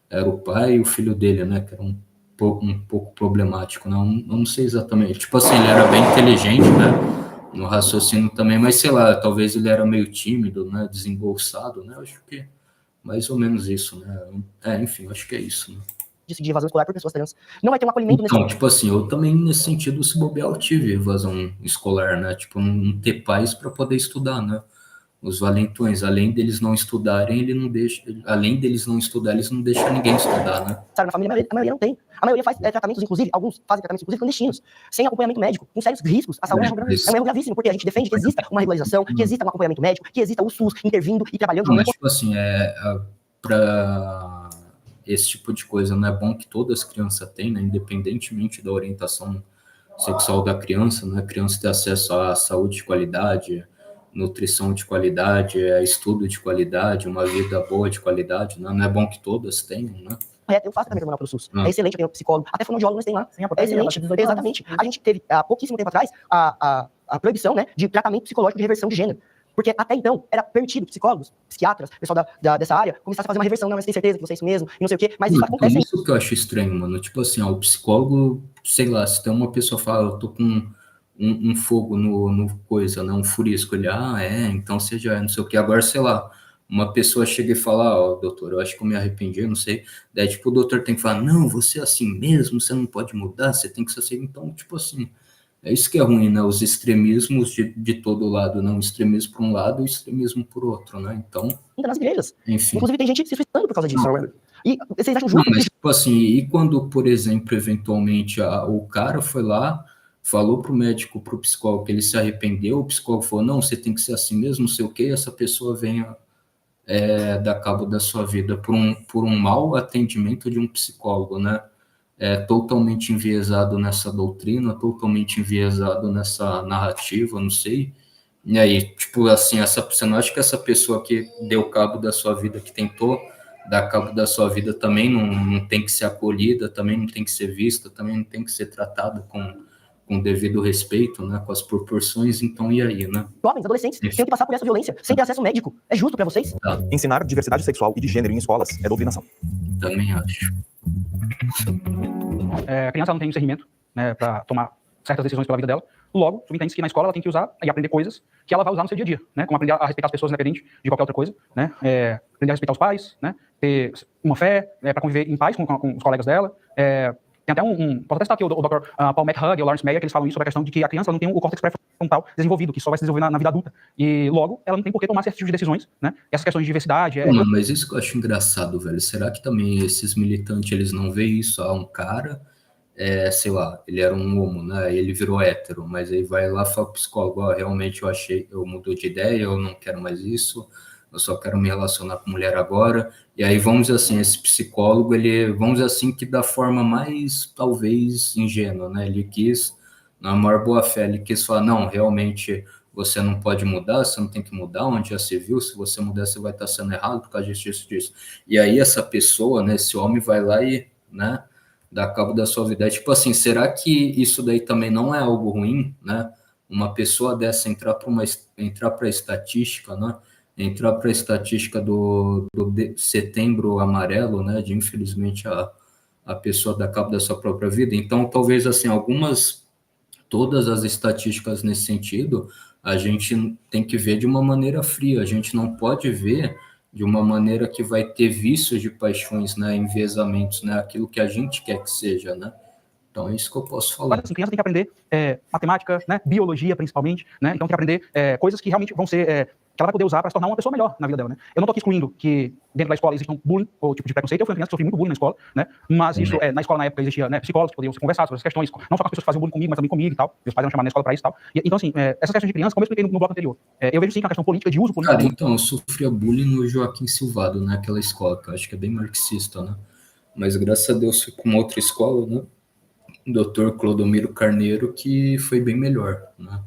Era o pai e o filho dele, né? Que era um pouco problemático, né? Eu não sei exatamente. Tipo assim, ele era bem inteligente, né? No raciocínio também, mas sei lá, talvez ele era meio tímido, né? Desembolsado, né? Acho que mais ou menos isso, né? Enfim, acho que é isso, né? De evasão escolar por pessoas trans. Não vai ter um acolhimento então, tipo assim, eu também, nesse sentido, se bobear, eu tive evasão escolar, né? Tipo, não ter pais para poder estudar, né? Os valentões, além deles não estudarem, além deles não estudar, eles não deixam ninguém estudar, né? Sabe, na família, a maioria não tem. A maioria faz tratamentos, inclusive, alguns fazem tratamentos, inclusive, clandestinos, sem acompanhamento médico, com sérios riscos. A saúde é um erro gravíssimo, porque a gente defende que exista uma regularização, que exista um acompanhamento médico, que exista o SUS intervindo e trabalhando. Não, mas, tipo assim, para esse tipo de coisa, não é bom que todas as crianças tenham, né? Independentemente da orientação sexual da criança, né? A criança ter acesso à saúde de qualidade, nutrição de qualidade, estudo de qualidade, uma vida boa de qualidade, né? Não é bom que todas tenham, né? Eu faço tratamento hormonal pelo SUS. É excelente, eu tenho psicólogo, até fonoaudiólogo nós tem lá. Sim, a É portaria, excelente, ela tem 18 anos. exatamente. A gente teve, há pouquíssimo tempo atrás, a proibição, né, de tratamento psicológico de reversão de gênero. Porque até então era permitido psicólogos, psiquiatras, pessoal dessa área, começasse a fazer uma reversão. Não, mas tem certeza que você é isso mesmo, e não sei o quê. Mas isso acontece. Isso que eu acho estranho, mano. Tipo assim, ó, o psicólogo, sei lá, se tem uma pessoa que fala, eu tô com um fogo no coisa, né? Um furisco. Ele, então você já é, não sei o quê. Agora, sei lá, uma pessoa chega e fala, ó, doutor, eu acho que eu me arrependi, eu não sei. Daí, tipo, o doutor tem que falar, não, você é assim mesmo, você não pode mudar, você tem que ser assim. Então, tipo assim, é isso que é ruim, né? Os extremismos de todo lado, né? Um extremismo por um lado e o extremismo por outro, né? Então, Ainda nas igrejas. enfim. Inclusive tem gente se suicidando por causa disso. E vocês acham Não, justo? mas tipo assim, e quando, por exemplo, eventualmente o cara foi lá, falou pro médico, pro psicólogo que ele se arrependeu, o psicólogo falou, não, você tem que ser assim mesmo, não sei o quê, essa pessoa venha dar cabo da sua vida por um mau atendimento de um psicólogo, né? Totalmente enviesado nessa doutrina, totalmente enviesado nessa narrativa, não sei. E aí, tipo assim, você não acha que essa pessoa que deu cabo da sua vida, que tentou dar cabo da sua vida, também não tem que ser acolhida, também não tem que ser vista, também não tem que ser tratada com devido respeito, né, com as proporções, então e aí, né? Jovens, adolescentes, têm que passar por essa violência, sem ter acesso médico. É justo pra vocês? Tá, Ensinar diversidade sexual e de gênero em escolas é doutrinação. também acho. A criança não tem discernimento, né, para tomar certas decisões pela vida dela. Logo, subentende-se que na escola ela tem que usar e aprender coisas que ela vai usar no seu dia a dia, né? Como aprender a respeitar as pessoas independente de qualquer outra coisa, né? Aprender a respeitar os pais, né? Ter uma fé, para conviver em paz com os colegas dela. Tem até posso até citar aqui o Dr. Paul McHugh e o Lawrence Meyer, que eles falam isso sobre a questão de que a criança não tem o córtex pré-frontal desenvolvido, que só vai se desenvolver na vida adulta. E logo, ela não tem por que tomar certos tipos de decisões, né? Essas questões de diversidade... Mano, mas isso que eu acho engraçado, velho. Será que também esses militantes, eles não veem isso? Um cara, sei lá, ele era um homo, né? Ele virou hétero, mas aí vai lá e fala pro psicólogo, realmente eu mudou de ideia, eu não quero mais isso, eu só quero me relacionar com mulher agora. E aí, vamos dizer assim, esse psicólogo, ele, vamos dizer assim, que da forma mais, talvez, ingênua, né? Ele quis, na maior boa-fé, ele quis falar, não, realmente, você não pode mudar, você não tem que mudar, onde já se viu, se você mudar, você vai estar sendo errado por causa disso. E aí, essa pessoa, né, esse homem vai lá e, né, dá cabo da sua vida. Tipo assim, será que isso daí também não é algo ruim, né? Uma pessoa dessa entrar para a estatística, né? Entrar para a estatística do setembro amarelo, né? De infelizmente a pessoa dar cabo da sua própria vida. Então, talvez assim, todas as estatísticas nesse sentido, a gente tem que ver de uma maneira fria. A gente não pode ver de uma maneira que vai ter vícios de paixões, né? Enviesamentos, né? Aquilo que a gente quer que seja, né? Então, é isso que eu posso falar. Assim, criança tem que aprender matemática, né, biologia principalmente, né, então tem que aprender coisas que realmente vão ser, que ela vai poder usar para se tornar uma pessoa melhor na vida dela, né. Eu não estou aqui excluindo que dentro da escola existe um bullying ou tipo de preconceito. Eu fui uma criança que sofri muito bullying na escola, né, mas isso, na escola na época existia, né, psicólogos que podiam se conversar sobre essas questões, não só com as pessoas que faziam bullying comigo, mas também comigo e tal. Meus pais eram chamados na escola para isso e tal. Então, assim, essas questões de criança, como eu expliquei no bloco anterior, eu vejo sim que é uma questão política, de uso político. Cara, então, eu sofria bullying no Joaquim Silvado, né, aquela escola, que eu acho que é bem marxista, né, mas graças a Deus fui com uma outra escola, né, Dr. Clodomiro Carneiro, que foi bem melhor, né?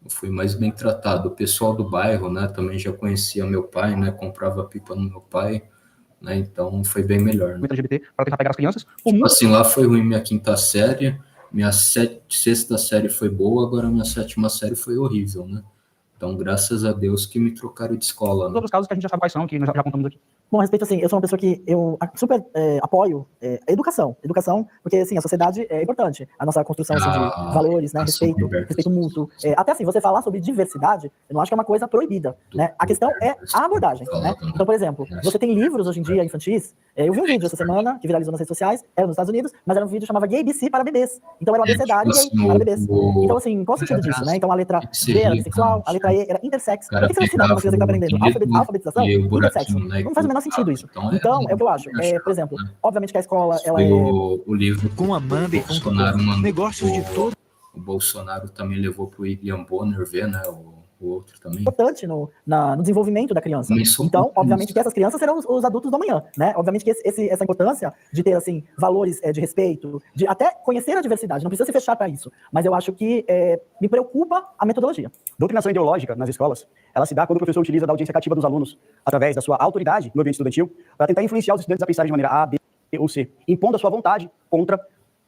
Eu fui mais bem tratado. O pessoal do bairro, né, também já conhecia meu pai, né, comprava pipa no meu pai, né, então foi bem melhor. Né? LGBT, para tentar pegar as crianças. Assim, lá foi ruim minha quinta série, minha sexta série foi boa, agora minha sétima série foi horrível, né? Então, graças a Deus que me trocaram de escola. Os outros casos que a gente já sabe quais são, que nós já contamos aqui. Bom, a respeito, assim, eu sou uma pessoa que eu super apoio educação, porque, assim, a sociedade é importante, a nossa construção assim, de valores, né, respeito mútuo, até assim, você falar sobre diversidade, eu não acho que é uma coisa proibida, né, a questão é a abordagem, né, então, por exemplo, você tem livros hoje em dia infantis, eu vi um vídeo essa semana, que viralizou nas redes sociais, era nos Estados Unidos, mas era um vídeo que chamava Gay BC para bebês, então era um abecedário gay para bebês, então, assim, qual o sentido disso, né, então a letra B era bissexual, a letra E era intersex, por que você vai ensinar para uma criança que está aprendendo alfabetização, intersex, não faz o menor sentido isso. Então, é o que eu acho. Por exemplo, obviamente que a escola, ela o livro Com Amanda e com Bolsonaro, negócios de todo. O Bolsonaro também levou para o William Bonner ver, né, o o outro também. Importante no desenvolvimento da criança. Isso, Então, obviamente que essas crianças serão os adultos do amanhã, né? Obviamente que essa importância de ter, assim, valores de respeito, de até conhecer a diversidade, não precisa se fechar para isso, mas eu acho que me preocupa a metodologia. Doutrinação ideológica nas escolas, ela se dá quando o professor utiliza da audiência cativa dos alunos, através da sua autoridade no ambiente estudantil, para tentar influenciar os estudantes a pensarem de maneira A, B ou C, impondo a sua vontade contra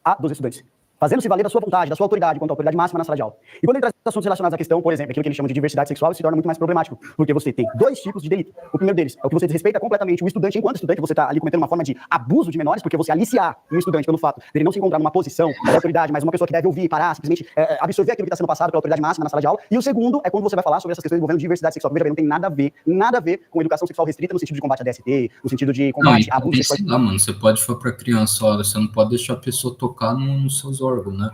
a dos estudantes, fazendo-se valer da sua vontade, da sua autoridade, contra a autoridade máxima na sala de aula. E quando ele traz assuntos relacionados à questão, por exemplo, aquilo que eles chamam de diversidade sexual, isso se torna muito mais problemático, porque você tem dois tipos de delito. O primeiro deles é o que você desrespeita completamente o estudante enquanto estudante, você está ali cometendo uma forma de abuso de menores, porque você aliciar um estudante pelo fato dele não se encontrar numa posição de autoridade, mas uma pessoa que deve ouvir, parar, simplesmente absorver aquilo que está sendo passado pela autoridade máxima na sala de aula. E o segundo é quando você vai falar sobre essas questões envolvendo diversidade sexual. Veja bem, não tem nada a ver com educação sexual restrita no sentido de combate à DST, no sentido de combate a abuso sexual. Não, mano, você pode falar pra criança, olha, você não pode deixar a pessoa tocar nos seus órgãos, né?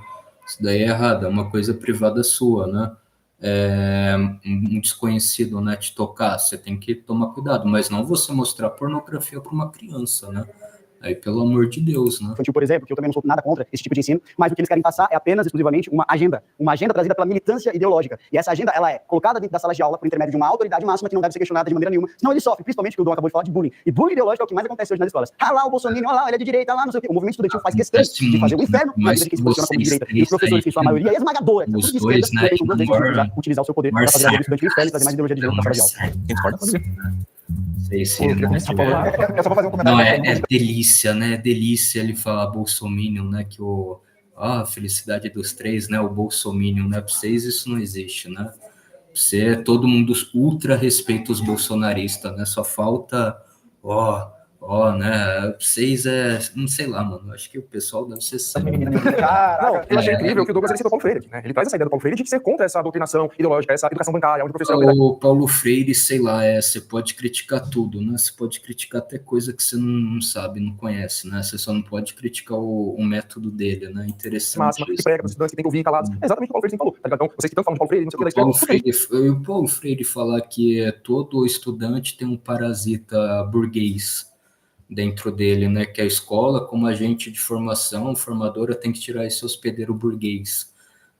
Isso daí é errado, é uma coisa privada sua, né? Um desconhecido, né, te tocar, você tem que tomar cuidado, mas não você mostrar pornografia para uma criança, né? Aí, pelo amor de Deus, né? Infantil, por exemplo, que eu também não sou nada contra esse tipo de ensino, mas o que eles querem passar é apenas, exclusivamente, uma agenda trazida pela militância ideológica. E essa agenda, ela é colocada dentro da sala de aula por intermédio de uma autoridade máxima que não deve ser questionada de maneira nenhuma, senão ele sofre, principalmente, que o Dom acabou de falar, de bullying. E bullying ideológico é o que mais acontece hoje nas escolas. Ah lá, o Bolsonaro, olha lá, ele é de direita, lá, não sei o quê. O movimento estudantil faz questão de fazer um inferno, mas que se posiciona como de direita. E os professores, em sua maioria esmagadora, que são tudo de esquerda, têm duas vezes utilizar o seu poder para fazer a estudante um inferno e trazer mais ideologia de gênero para a sala de aula. Quem discorda? Sei se É só pra fazer um comentário. não, é delícia, né? É delícia ele falar bolsominion, né? Que felicidade dos três, né? O bolsominion, né? Pra vocês isso não existe, né? Você, todo mundo ultra respeita os bolsonaristas, né? Só falta, né? Vocês não sei lá, mano. Acho que o pessoal deve ser sério. Caraca, eu achei incrível que o Douglas ele citou o Paulo Freire aqui, né? Ele traz essa ideia do Paulo Freire de ser contra essa doutrinação ideológica, essa educação bancária, onde o professor... O Paulo Freire, sei lá, você pode criticar tudo, né? Você pode criticar até coisa que você não sabe, não conhece, né? Você só não pode criticar o método dele, né? Interessante. Máxima, que prega para os estudantes que tem que ouvir calados. É exatamente o que o Paulo Freire falou, tá ligado? Então, vocês que tanto falam de Paulo Freire, não sei o que da esquerda... O Paulo Freire falar que todo estudante tem um parasita burguês dentro dele, né, que a escola, como agente de formação, formadora, tem que tirar esse hospedeiro burguês,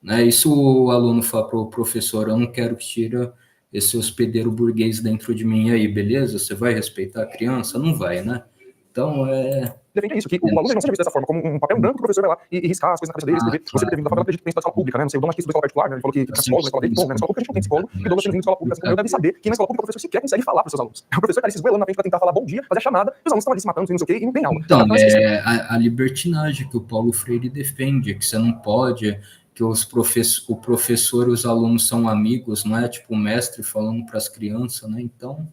né, isso o aluno fala para o professor, eu não quero que tire esse hospedeiro burguês dentro de mim, e aí, beleza? Você vai respeitar a criança? Não vai, né? Então, defende isso, que o aluno não seja visto dessa forma, como um papel branco, o professor vai lá e riscar as coisas na cabeça dele, escrever. Você ter vindo da favela, acredita que tem escola pública, né? Não sei, o Dom acho que estudou escola particular, né? Ele falou que tinha psicólogo na escola dele. Bom, né? Na escola pública a gente não tem psicólogo, e o Dom tem vindo da escola pública, assim como eu, deve saber que na escola pública o professor sequer consegue falar para os seus alunos. O professor tá ali se esgoelando na frente para tentar falar bom dia, fazer a chamada, e os alunos estão ali se matando, não sei o quê, e não tem aula. Então, a libertinagem que o Paulo Freire defende, que você não pode, que o professor e os alunos são amigos, não é tipo o mestre falando para as crianças, né? Então,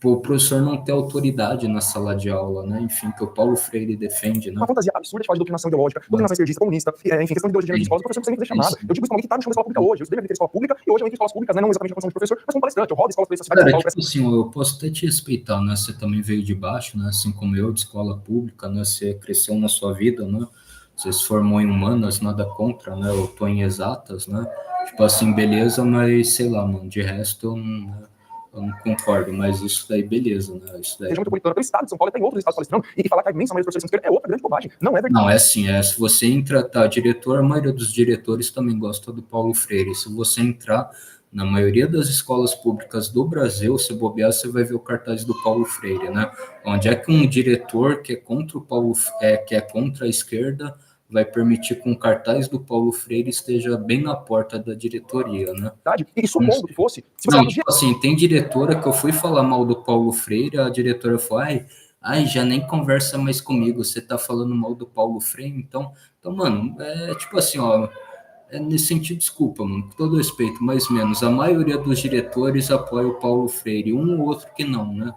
o professor não tem autoridade na sala de aula, né? Enfim, que o Paulo Freire defende, né? Uma fantasia absurda de falar de doutrinação ideológica, doutrinação esquerdista, comunista, enfim, questão de ideologia de escolas, o professor não precisa nem fazer chamada. Eu digo isso como alguém que está no chão da escola pública hoje. Eu estudei na escola pública e hoje eu entro em escolas públicas, né? Não exatamente na condição de professor, mas como palestrante. Eu rodo escolas para essa cidade. Cara, tipo assim, eu posso até te respeitar, né? Você também veio de baixo, né? Assim como eu, de escola pública, né? Você cresceu na sua vida, né? Você se formou em humanas, nada contra, né? Eu tô em exatas, né? Tipo assim, beleza, mas sei lá, mano, de resto eu não concordo, mas isso daí, beleza, né? Isso daí... Região metropolitana, pelo estado de São Paulo, tem outros estados palestrando, e falar que a imensa maioria dos professores de esquerda é outra grande bobagem. Não é verdade. Não, é assim, se você entrar, a maioria dos diretores também gosta do Paulo Freire. Se você entrar na maioria das escolas públicas do Brasil, se bobear, você vai ver o cartaz do Paulo Freire, né? Onde é que um diretor que é contra o que é contra a esquerda vai permitir que um cartaz do Paulo Freire esteja bem na porta da diretoria, né? E supondo que fosse... Não, tipo assim, tem diretora que eu fui falar mal do Paulo Freire, a diretora falou, ai, já nem conversa mais comigo, você tá falando mal do Paulo Freire, então mano, tipo assim, nesse sentido, desculpa, mano, com todo respeito, mais ou menos, a maioria dos diretores apoia o Paulo Freire, um ou outro que não, né?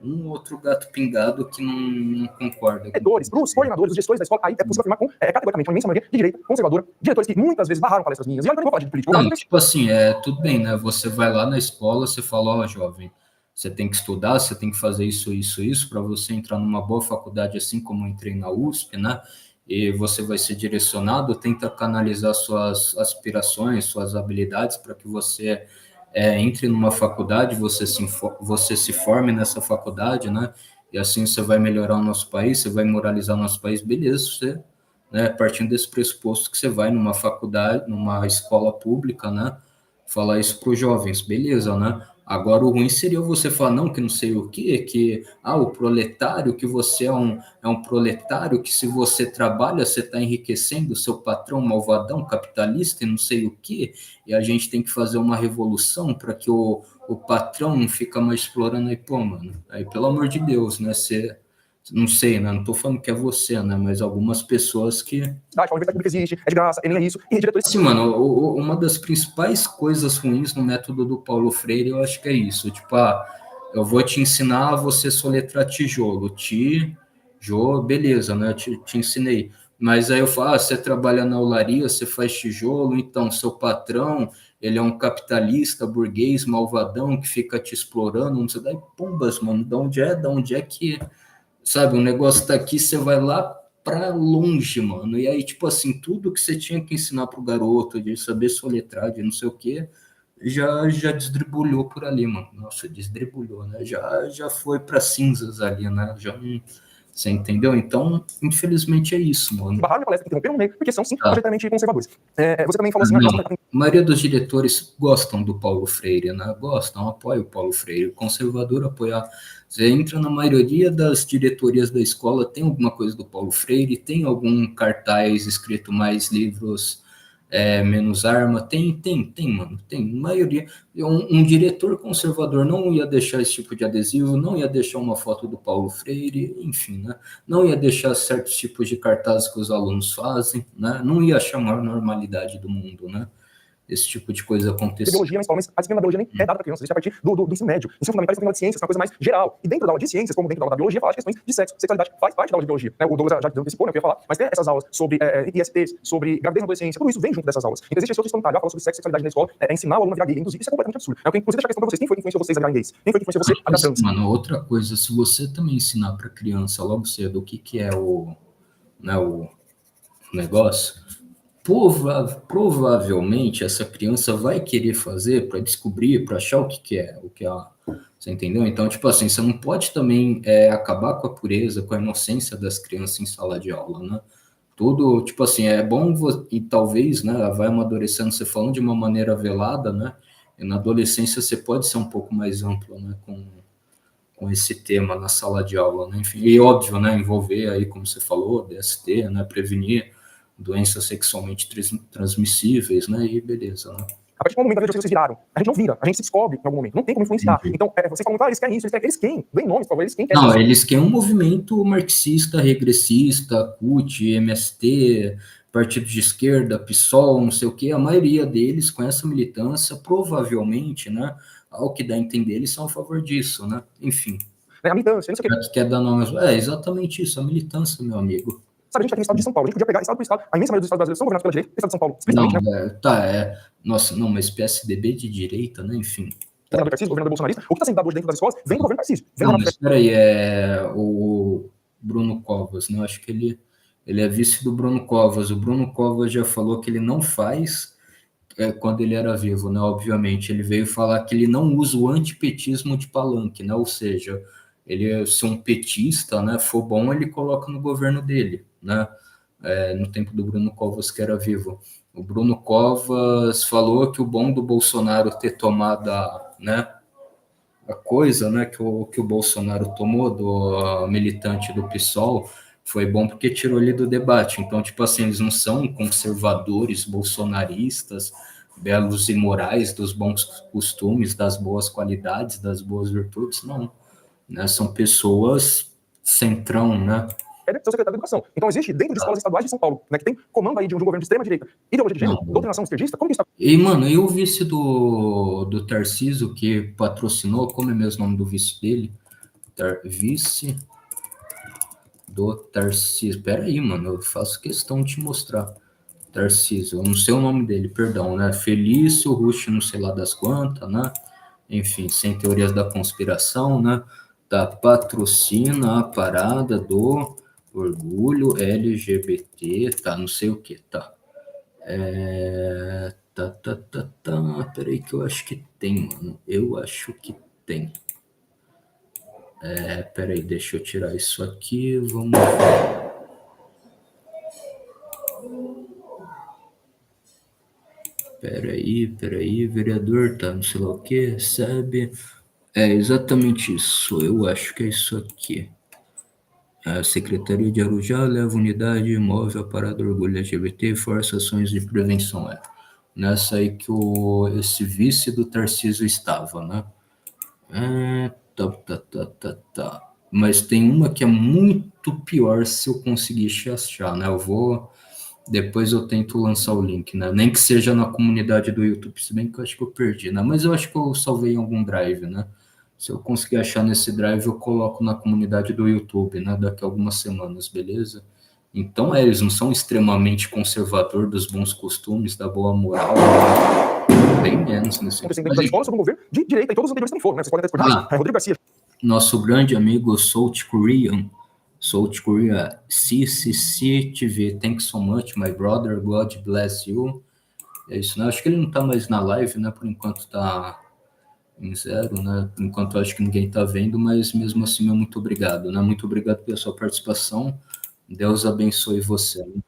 Um outro gato pingado que não concorda. Os coordenadores, os gestores da escola, aí é possível afirmar categoricamente uma imensa maioria de direita, conservadora, diretores que muitas vezes barraram palestras minhas. E eu não vou falar de política. Não, tipo assim, tudo bem, né? Você vai lá na escola, você fala, jovem, você tem que estudar, você tem que fazer isso, para você entrar numa boa faculdade, assim como eu entrei na USP, né? E você vai ser direcionado, tenta canalizar suas aspirações, suas habilidades, para que você entre numa faculdade, você se forme nessa faculdade, né? E assim você vai melhorar o nosso país, você vai moralizar o nosso país, beleza, você, né, partindo desse pressuposto que você vai numa faculdade, numa escola pública, né? falar isso para os jovens, beleza, né? Agora, o ruim seria você falar, não, que não sei o quê, que, o proletário, que você é um proletário, que se você trabalha, você está enriquecendo o seu patrão malvadão, capitalista e não sei o quê, e a gente tem que fazer uma revolução para que o patrão não fica mais explorando aí, pô, mano, aí pelo amor de Deus, né, você, não sei, né, não tô falando que é você, né, mas algumas pessoas que... A universidade pública existe, é de graça, ele é isso, e diretores... Sim, mano, uma das principais coisas ruins no método do Paulo Freire, eu acho que é isso, tipo, eu vou te ensinar a você soletrar tijolo, beleza, né, te ensinei, mas aí eu falo, você trabalha na olaria, você faz tijolo, então seu patrão, ele é um capitalista, burguês, malvadão, que fica te explorando, não sei, daí pombas, mano, de onde é que, sabe, o negócio tá aqui, você vai lá pra longe, mano, e aí, tipo assim, tudo que você tinha que ensinar pro garoto, de saber soletrar, de não sei o quê, já desdribulhou por ali, mano, nossa, desdribulhou, né, já foi pra cinzas ali, né, já não... Você entendeu? Então, infelizmente é isso, mano. Barraram minha palestra, interromperam no meio, porque são, sim, majoritariamente conservadores. Você também falou assim... Não, a maioria dos diretores gostam do Paulo Freire, né? Gostam, apoiam o Paulo Freire. O conservador apoia... Você entra na maioria das diretorias da escola, tem alguma coisa do Paulo Freire, tem algum cartaz escrito mais livros... menos arma, tem, mano, tem, maioria, um diretor conservador não ia deixar esse tipo de adesivo, não ia deixar uma foto do Paulo Freire, enfim, né, não ia deixar certos tipos de cartazes que os alunos fazem, né, não ia achar a maior normalidade do mundo, né, esse tipo de coisa acontecer. Biologia na escola, mas a disciplina da biologia nem é dada para crianças, existe a partir do ensino médio. Ensino fundamental e disciplina de ciências, é uma coisa mais geral. E dentro da aula de ciências, como dentro da aula da biologia, fala de questões de sexo, sexualidade, faz parte da aula de biologia. Né? O Douglas já antecipou, né, eu ia falar, mas tem essas aulas sobre ISTs, sobre gravidez na adolescência, tudo isso vem junto dessas aulas. Então existe esse outro comentário, fala sobre sexo e sexualidade na escola, ensinar o aluno a virar gay, inclusive, isso é completamente absurdo. Eu tenho inclusive deixar a questão para vocês, quem foi que influenciou vocês a virar gays? Quem foi que influenciou você a virar trans? Mano, outra coisa, se você também ensinar para criança logo cedo o que é o negócio, provavelmente essa criança vai querer fazer para descobrir, para achar o que é, você entendeu? Então, tipo assim, você não pode também acabar com a pureza, com a inocência das crianças em sala de aula, né? Tudo, tipo assim, é bom e talvez, né, vai amadurecendo, você falando de uma maneira velada, né? E na adolescência você pode ser um pouco mais amplo, né, com esse tema na sala de aula, né? Enfim, e óbvio, né, envolver aí, como você falou, DST, né, prevenir doenças sexualmente transmissíveis, né, e beleza, né. A partir do momento da vida vocês viraram, a gente não vira, a gente se descobre em algum momento, não tem como influenciar. Então, você fala, eles querem isso, eles querem, bem nomes, por favor, eles querem. Não, eles querem um movimento marxista, regressista, CUT, MST, partido de esquerda, PSOL, não sei o quê, a maioria deles com essa militância, provavelmente, né, ao que dá a entender, eles são a favor disso, né, enfim. A militância, não sei o que quer dar nome, exatamente isso, a militância, meu amigo. Sabe, a gente aqui no estado de São Paulo, a gente podia pegar estado por estado, a imensa maioria dos estados brasileiros são governados pela direita, o estado de São Paulo, explicitamente, né? Nossa, não, mas PSDB de direita, né, enfim. Governador bolsonarista, o que está sendo dado hoje dentro das escolas vem do governo Tarcísio. Não, mas peraí, o Bruno Covas, né, acho que ele é vice do Bruno Covas, o Bruno Covas já falou que ele não faz quando ele era vivo, né, obviamente, ele veio falar que ele não usa o antipetismo de palanque, né, ou seja, ele, se um petista, né, for bom, ele coloca no governo dele, né, no tempo do Bruno Covas, que era vivo. O Bruno Covas falou que o bom do Bolsonaro ter tomado a coisa, né, que o Bolsonaro tomou do militante do PSOL foi bom porque tirou ele do debate. Então, tipo assim, eles não são conservadores, bolsonaristas, belos e morais, dos bons costumes, das boas qualidades, das boas virtudes, não. Né, são pessoas centrão, né? Seu secretário de Educação. Então existe dentro de escolas estaduais de São Paulo, né, que tem comando aí de um governo de extrema-direita, ideologia de gênero, doutrinação esquerdista, como que está? E, mano, e o vice do Tarcísio, que patrocinou, como é mesmo o nome do vice dele? Vice do Tarcísio. Pera aí, mano, eu faço questão de te mostrar. Tarcísio, eu não sei o nome dele, perdão, né? Felício Rush, não sei lá das quantas, né? Enfim, sem teorias da conspiração, né? Tá, patrocina a parada do orgulho LGBT, tá, não sei o que, tá. Peraí que eu acho que tem, mano. Eu acho que tem. Peraí, deixa eu tirar isso aqui, vamos ver. Peraí, vereador, tá, não sei lá o que, recebe. É exatamente isso, eu acho que é isso aqui. A Secretaria de Arujá leva unidade móvel à Parada do Orgulho LGBT e força ações de prevenção. Nessa aí que esse vice do Tarcísio estava, né? Tá. Mas tem uma que é muito pior se eu conseguir achar, né? Depois eu tento lançar o link, né? Nem que seja na comunidade do YouTube, se bem que eu acho que eu perdi, né? Mas eu acho que eu salvei em algum drive, né? Se eu conseguir achar nesse drive, eu coloco na comunidade do YouTube, né? Daqui a algumas semanas, beleza? Então, eles não são extremamente conservador dos bons costumes, da boa moral, né? Bem menos nesse acontecendo dentro da escola sob um governo de direita, e todos os anteriores também foram, né? Vocês podem até discordar. Rodrigo Garcia. Nosso grande amigo South Korea, CCCTV, thanks so much, my brother, God bless you. É isso, né? Acho que ele não tá mais na live, né? Por enquanto tá em 0, né? Por enquanto eu acho que ninguém tá vendo, mas mesmo assim, muito obrigado, né? Muito obrigado pela sua participação. Deus abençoe você. Né?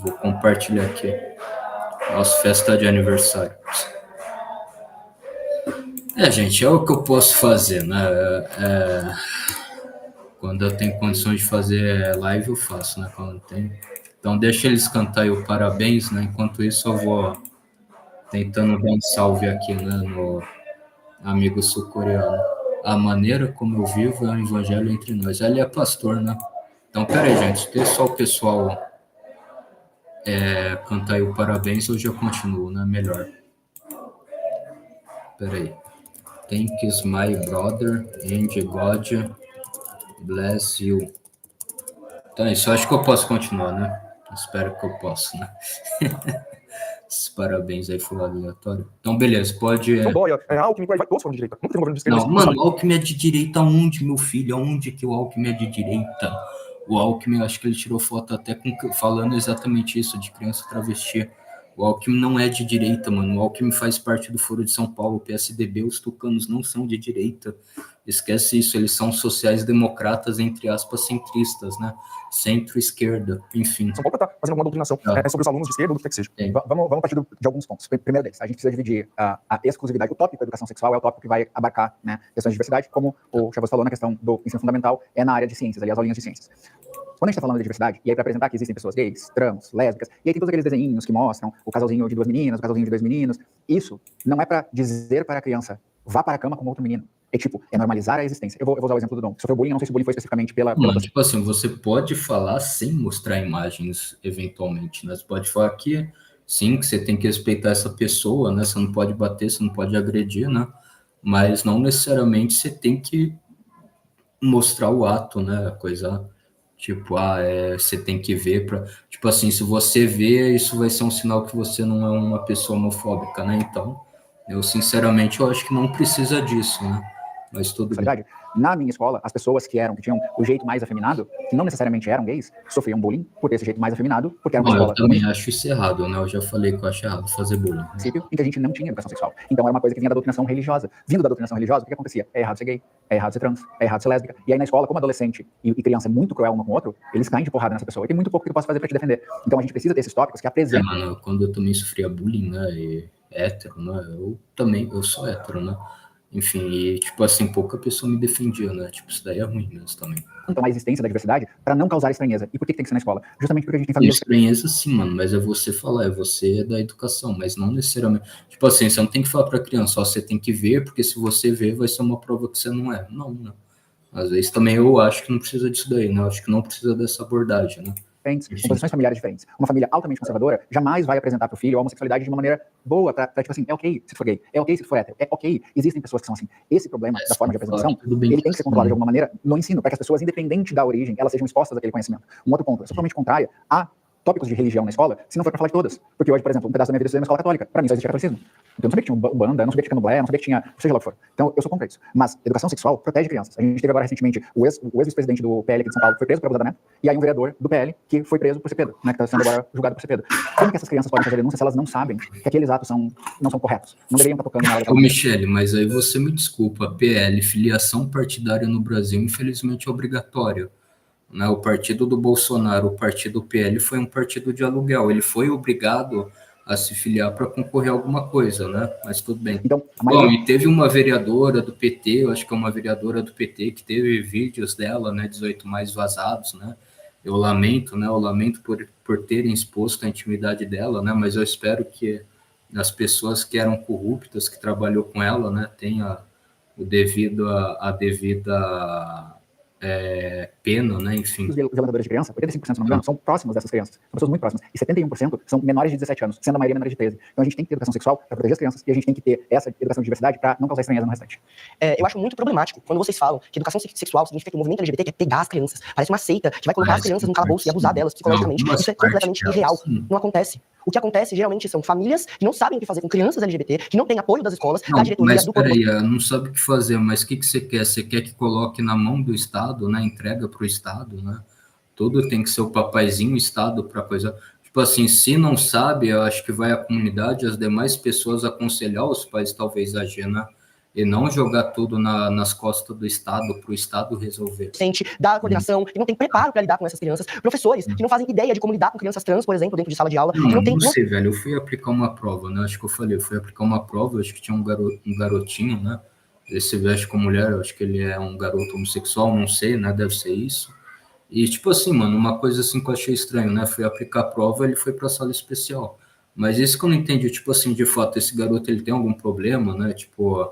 Vou compartilhar aqui. Nossa festa de aniversário. Gente, é o que eu posso fazer, né? Quando eu tenho condições de fazer live, eu faço, né? Quando não tem. Então, deixa eles cantar aí o parabéns, né? Enquanto isso, eu vou tentando dar um salve aqui, né? No amigo sul-coreano. A maneira como eu vivo é o evangelho entre nós. Ele é pastor, né? Então, peraí, gente. Deixa só o pessoal cantar aí o parabéns, eu já continuo, né? Melhor. Peraí. Thank you, my brother, and God bless you. Então, isso eu acho que eu posso continuar, né? Espero que eu possa, né? Esses parabéns aí foi aleatório. Então, beleza, pode. Boia, Alckmin, vai todos foram de direita. Nunca teve um governo de esquerda. Não, mano, o Alckmin é de direita aonde, meu filho? Aonde que o Alckmin é de direita? O Alckmin, acho que ele tirou foto até falando exatamente isso, de criança travesti. O Alckmin não é de direita, mano. O Alckmin faz parte do Foro de São Paulo, o PSDB, os tucanos não são de direita. Esquece isso, eles são sociais-democratas, entre aspas, centristas, né? Centro-esquerda, enfim. São Paulo está fazendo alguma doutrinação sobre os alunos de esquerda, ou do que seja. Vamos partir de alguns pontos. Primeiro deles, a gente precisa dividir a exclusividade. O tópico da educação sexual é o tópico que vai abarcar, né, questões de diversidade, como o Chavos falou na questão do ensino fundamental, é na área de ciências, ali as aulinhas de ciências. Quando a gente está falando de diversidade, e aí para apresentar que existem pessoas gays, trans, lésbicas, e aí tem todos aqueles desenhinhos que mostram o casalzinho de 2 meninas, o casalzinho de 2 meninos, isso não é para dizer para a criança, vá para a cama com outro menino. É normalizar a existência. Eu vou usar o exemplo do Dom. Sofreu bullying, eu não sei se o bullying foi especificamente pela... Tipo assim, você pode falar sem mostrar imagens, eventualmente, né? Você pode falar que, sim, que você tem que respeitar essa pessoa, né? Você não pode bater, você não pode agredir, né? Mas não necessariamente você tem que mostrar o ato, né? A coisa... Tipo, você tem que ver para... Tipo assim, se você vê, isso vai ser um sinal que você não é uma pessoa homofóbica, né? Então, eu sinceramente, eu acho que não precisa disso, né? Mas tudo bem. Na minha escola, as pessoas que tinham o jeito mais afeminado, que não necessariamente eram gays, sofriam bullying por ter esse jeito mais afeminado, porque era uma escola... Eu também acho isso errado, né? Eu já falei que eu acho errado fazer bullying. Em que a gente não tinha educação sexual. Então era uma coisa que vinha da doutrinação religiosa. Vindo da doutrinação religiosa, o que acontecia? É errado ser gay, é errado ser trans, é errado ser lésbica. E aí na escola, como adolescente e criança é muito cruel uma com o outro, eles caem de porrada nessa pessoa. E tem muito pouco que eu posso fazer pra te defender. Então a gente precisa ter esses tópicos que apresentam... Mano, quando eu também sofria bullying, né? E hétero, né? Eu sou hétero, né? Enfim, e tipo assim, pouca pessoa me defendia, né? Tipo, isso daí é ruim mesmo também. Então a existência da diversidade para não causar estranheza. E por que tem que ser na escola? Justamente porque a gente tem famílias... Estranheza sim, mano, mas é você falar, é você da educação, mas não necessariamente... Tipo assim, você não tem que falar pra criança, só você tem que ver, porque se você ver, vai ser uma prova que você não é. Não, né? Às vezes também eu acho que não precisa disso daí, né? Eu acho que não precisa dessa abordagem, né? Com posições familiares diferentes. Uma família altamente conservadora jamais vai apresentar para o filho a homossexualidade de uma maneira boa, para tipo assim, é ok se tu for gay, é ok se tu for hétero, é ok, existem pessoas que são assim. Esse problema da forma de apresentação, ele tem que ser controlado de alguma maneira no ensino, para que as pessoas, independente da origem, elas sejam expostas àquele conhecimento. Um outro ponto, eu sou totalmente contrário a tópicos de religião na escola, se não for para falar de todas. Porque hoje, por exemplo, um pedaço da minha vida eu estudei na escola católica. Para mim só existia catolicismo. Então eu não sabia que tinha Umbanda, eu não sabia que tinha Candomblé, eu não sabia que tinha seja lá o que for. Então eu sou contra isso. Mas educação sexual protege crianças. A gente teve agora recentemente o ex-vice-presidente do PL aqui de São Paulo foi preso por abuso da meta, e aí um vereador do PL que foi preso por ser Pedro, né, que está sendo agora julgado por ser Pedro. Como que essas crianças podem fazer denúncia se elas não sabem que aqueles atos não são corretos? Não deveriam estar tocando na hora. Ô, Michele, mas aí você me desculpa, PL, filiação partidária no Brasil, infelizmente é obrigatório. Né, o partido do Bolsonaro, o partido PL, foi um partido de aluguel. Ele foi obrigado a se filiar para concorrer a alguma coisa, né? Mas tudo bem. Então, Bom, e teve uma vereadora do PT, eu acho que é uma vereadora do PT, que teve vídeos dela, né, 18 mais vazados, né? Eu lamento, né? Eu lamento por terem exposto a intimidade dela, né? Mas eu espero que as pessoas que eram corruptas, que trabalhou com ela, né, tenha a devida pena, né? Enfim. Os violadores de criança, 85%, se não me engano, são próximos dessas crianças. São pessoas muito próximas. E 71% são menores de 17 anos, sendo a maioria menores de 13. Então a gente tem que ter educação sexual para proteger as crianças e a gente tem que ter essa educação de diversidade para não causar estranheza no restante. Eu acho muito problemático quando vocês falam que educação sexual significa que o movimento LGBT quer pegar as crianças. Parece uma seita que vai colocar as crianças no calabouço e abusar delas psicologicamente. Isso é completamente irreal. Não acontece. O que acontece, geralmente, são famílias que não sabem o que fazer com crianças LGBT, que não têm apoio das escolas, da diretoria, mas do peraí, não sabe o que fazer, mas o que você quer? Você quer que coloque na mão do Estado, né? Entrega para o Estado, né? Tudo tem que ser o papaizinho, o Estado, para coisa... Tipo assim, se não sabe, eu acho que vai a comunidade, as demais pessoas aconselhar os pais, talvez, a agir, né? E não jogar tudo nas costas do Estado, para o Estado resolver. Da coordenação, que não tem preparo para lidar com essas crianças, professores que não fazem ideia de como lidar com crianças trans, por exemplo, dentro de sala de aula. Não sei, velho, eu fui aplicar uma prova, né? Acho que eu falei, eu fui aplicar uma prova, acho que tinha um garotinho, né? Ele se veste com mulher, acho que ele é um garoto homossexual, não sei, né? Deve ser isso. E, tipo assim, mano, uma coisa assim que eu achei estranho, né? Fui aplicar a prova, ele foi pra sala especial. Mas isso que eu não entendi, tipo assim, de fato, esse garoto, ele tem algum problema, né? Tipo...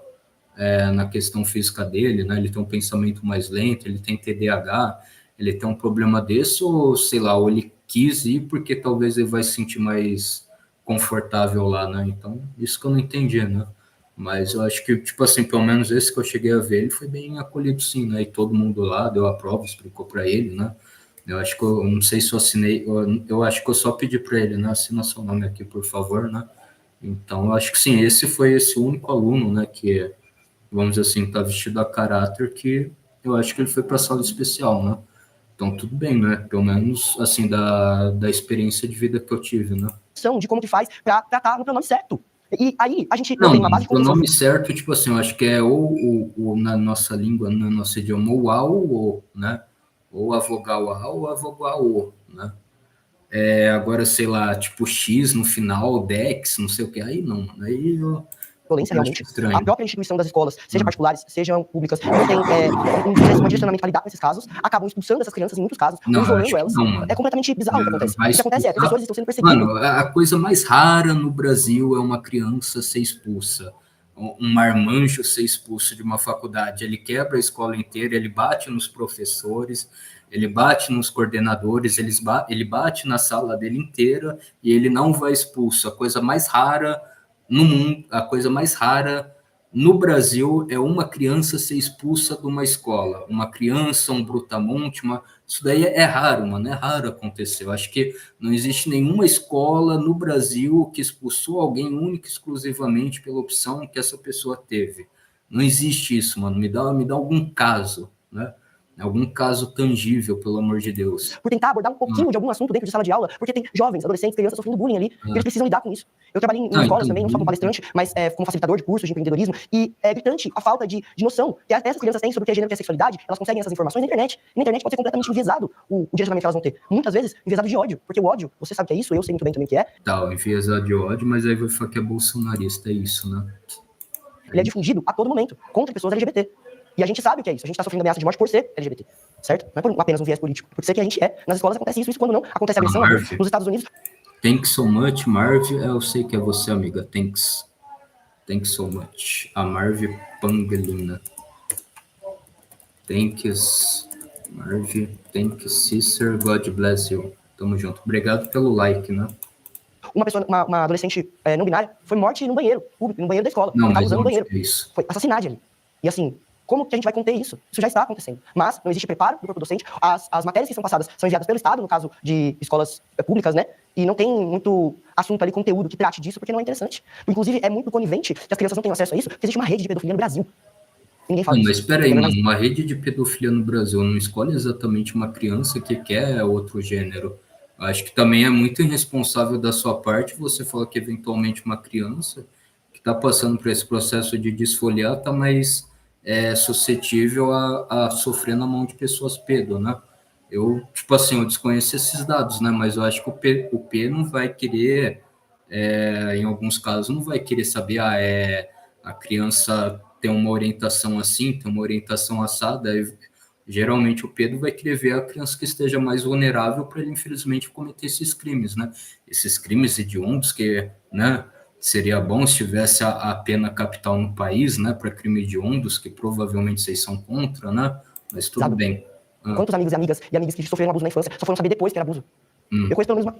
na questão física dele, né? Ele tem um pensamento mais lento, ele tem TDAH, ele tem um problema desse, ou sei lá, ou ele quis ir porque talvez ele vai se sentir mais confortável lá, né? Então, isso que eu não entendi, né? Mas eu acho que, tipo assim, pelo menos esse que eu cheguei a ver, ele foi bem acolhido sim, né? E todo mundo lá deu a prova, explicou para ele, né? Eu acho que eu não sei se eu assinei, eu acho que eu só pedi para ele, né? Assina seu nome aqui, por favor, né? Então, eu acho que sim, esse foi esse único aluno, né? Que vamos dizer assim, tá vestido a caráter, que eu acho que ele foi para a sala especial, né? Então, tudo bem, né? Pelo menos, assim, da experiência de vida que eu tive, né? De como que faz para tratar no pronome certo. E aí, a gente não tem uma base de o nome certo, tipo assim, eu acho que é ou na nossa língua, no nosso idioma, ou a ou o, né? Ou a vogal a ou a vogal o, né? Agora, sei lá, tipo X no final, Dex, não sei o que, aí não, mano. Aí eu... violência realmente, a própria instituição das escolas, seja particulares, sejam públicas, não tem um direcionamento para lidar com esses casos, acabam expulsando essas crianças em muitos casos, ou isolando elas. É completamente bizarro o que acontece. O que acontece é que professores estão sendo perseguidos. Mano, a coisa mais rara no Brasil é uma criança ser expulsa, um marmanjo ser expulso de uma faculdade. Ele quebra a escola inteira, ele bate nos professores, ele bate nos coordenadores, ele bate na sala dele inteira e ele não vai expulso. A coisa mais rara no mundo, a coisa mais rara no Brasil é uma criança ser expulsa de uma escola. Uma criança, um brutamonte, isso daí é raro, mano, é raro acontecer. Eu acho que não existe nenhuma escola no Brasil que expulsou alguém única e exclusivamente pela opção que essa pessoa teve. Não existe isso, mano. Me dá algum caso, né? Algum caso tangível, pelo amor de Deus. Por tentar abordar um pouquinho de algum assunto dentro de sala de aula, porque tem jovens, adolescentes, crianças sofrendo bullying ali, e eles precisam lidar com isso. Eu trabalhei em escolas também, não só como palestrante, mas como facilitador de cursos de empreendedorismo, e é gritante a falta de noção que até essas crianças têm sobre o que é gênero e a sexualidade, elas conseguem essas informações na internet. E na internet pode ser completamente enviesado o direcionamento que elas vão ter. Muitas vezes, enviesado de ódio, porque o ódio, você sabe que é isso, eu sei muito bem também que é. Tá, enviesado de ódio, mas aí vai falar que é bolsonarista, é isso, né? Ele é difundido a todo momento, contra pessoas LGBT. E a gente sabe o que é isso. A gente tá sofrendo ameaça de morte por ser LGBT, certo? Não é por apenas um viés político. Por ser que a gente é. Nas escolas acontece isso quando não. Acontece agressão nos Estados Unidos. Thanks so much, Marv. Eu sei que é você, amiga. Thanks so much. A Marv Pangelina. Thanks, Marv. Thanks, sister. God bless you. Tamo junto. Obrigado pelo like, né? Uma adolescente não binária foi morte no banheiro público, no banheiro da escola. Não, estava usando o banheiro. É isso. Foi assassinado ali. E assim, como que a gente vai conter isso? Isso já está acontecendo. Mas não existe preparo do corpo docente. As matérias que são passadas são enviadas pelo Estado, no caso de escolas públicas, né? E não tem muito assunto ali, conteúdo que trate disso, porque não é interessante. Inclusive, é muito conivente que as crianças não tenham acesso a isso, porque existe uma rede de pedofilia no Brasil. Ninguém fala Mas espera aí, mano, uma rede de pedofilia no Brasil não escolhe exatamente uma criança que quer outro gênero. Acho que também é muito irresponsável da sua parte você falar que eventualmente uma criança que está passando por esse processo de desfoliar está mais suscetível a sofrer na mão de pessoas pedo, né? Eu desconheço esses dados, né? Mas eu acho que o P não vai querer em alguns casos, não vai querer saber, a criança tem uma orientação assim, tem uma orientação assada. Geralmente o Pedro vai querer ver a criança que esteja mais vulnerável para ele, infelizmente, cometer esses crimes, né? Esses crimes hediondos que, né, seria bom se tivesse a pena capital no país, né, para crime hediondos, que provavelmente vocês são contra, né? Mas tudo bem. Quantos amigos e amigas que sofreram abuso na infância só foram saber depois que era abuso? Eu conheço pelo menos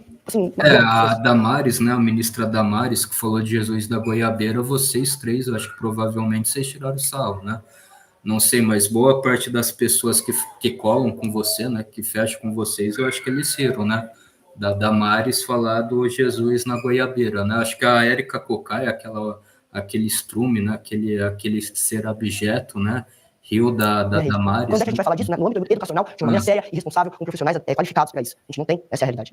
a Damares, né, a ministra Damares, que falou de Jesus da Goiabeira, vocês três, eu acho que provavelmente vocês tiraram sarro, né? Não sei, mas boa parte das pessoas que colam com você, né, que fecham com vocês, eu acho que eles riram, né? Da Damares falar do Jesus na Goiabeira, né? Acho que a Érica Cocai, aquele estrume, né, aquele ser abjeto, né? Riu da Damares. Quando é que a gente vai falar disso, né? No âmbito educacional, de uma maneira séria e responsável, com profissionais qualificados para isso. A gente não tem, essa é a realidade.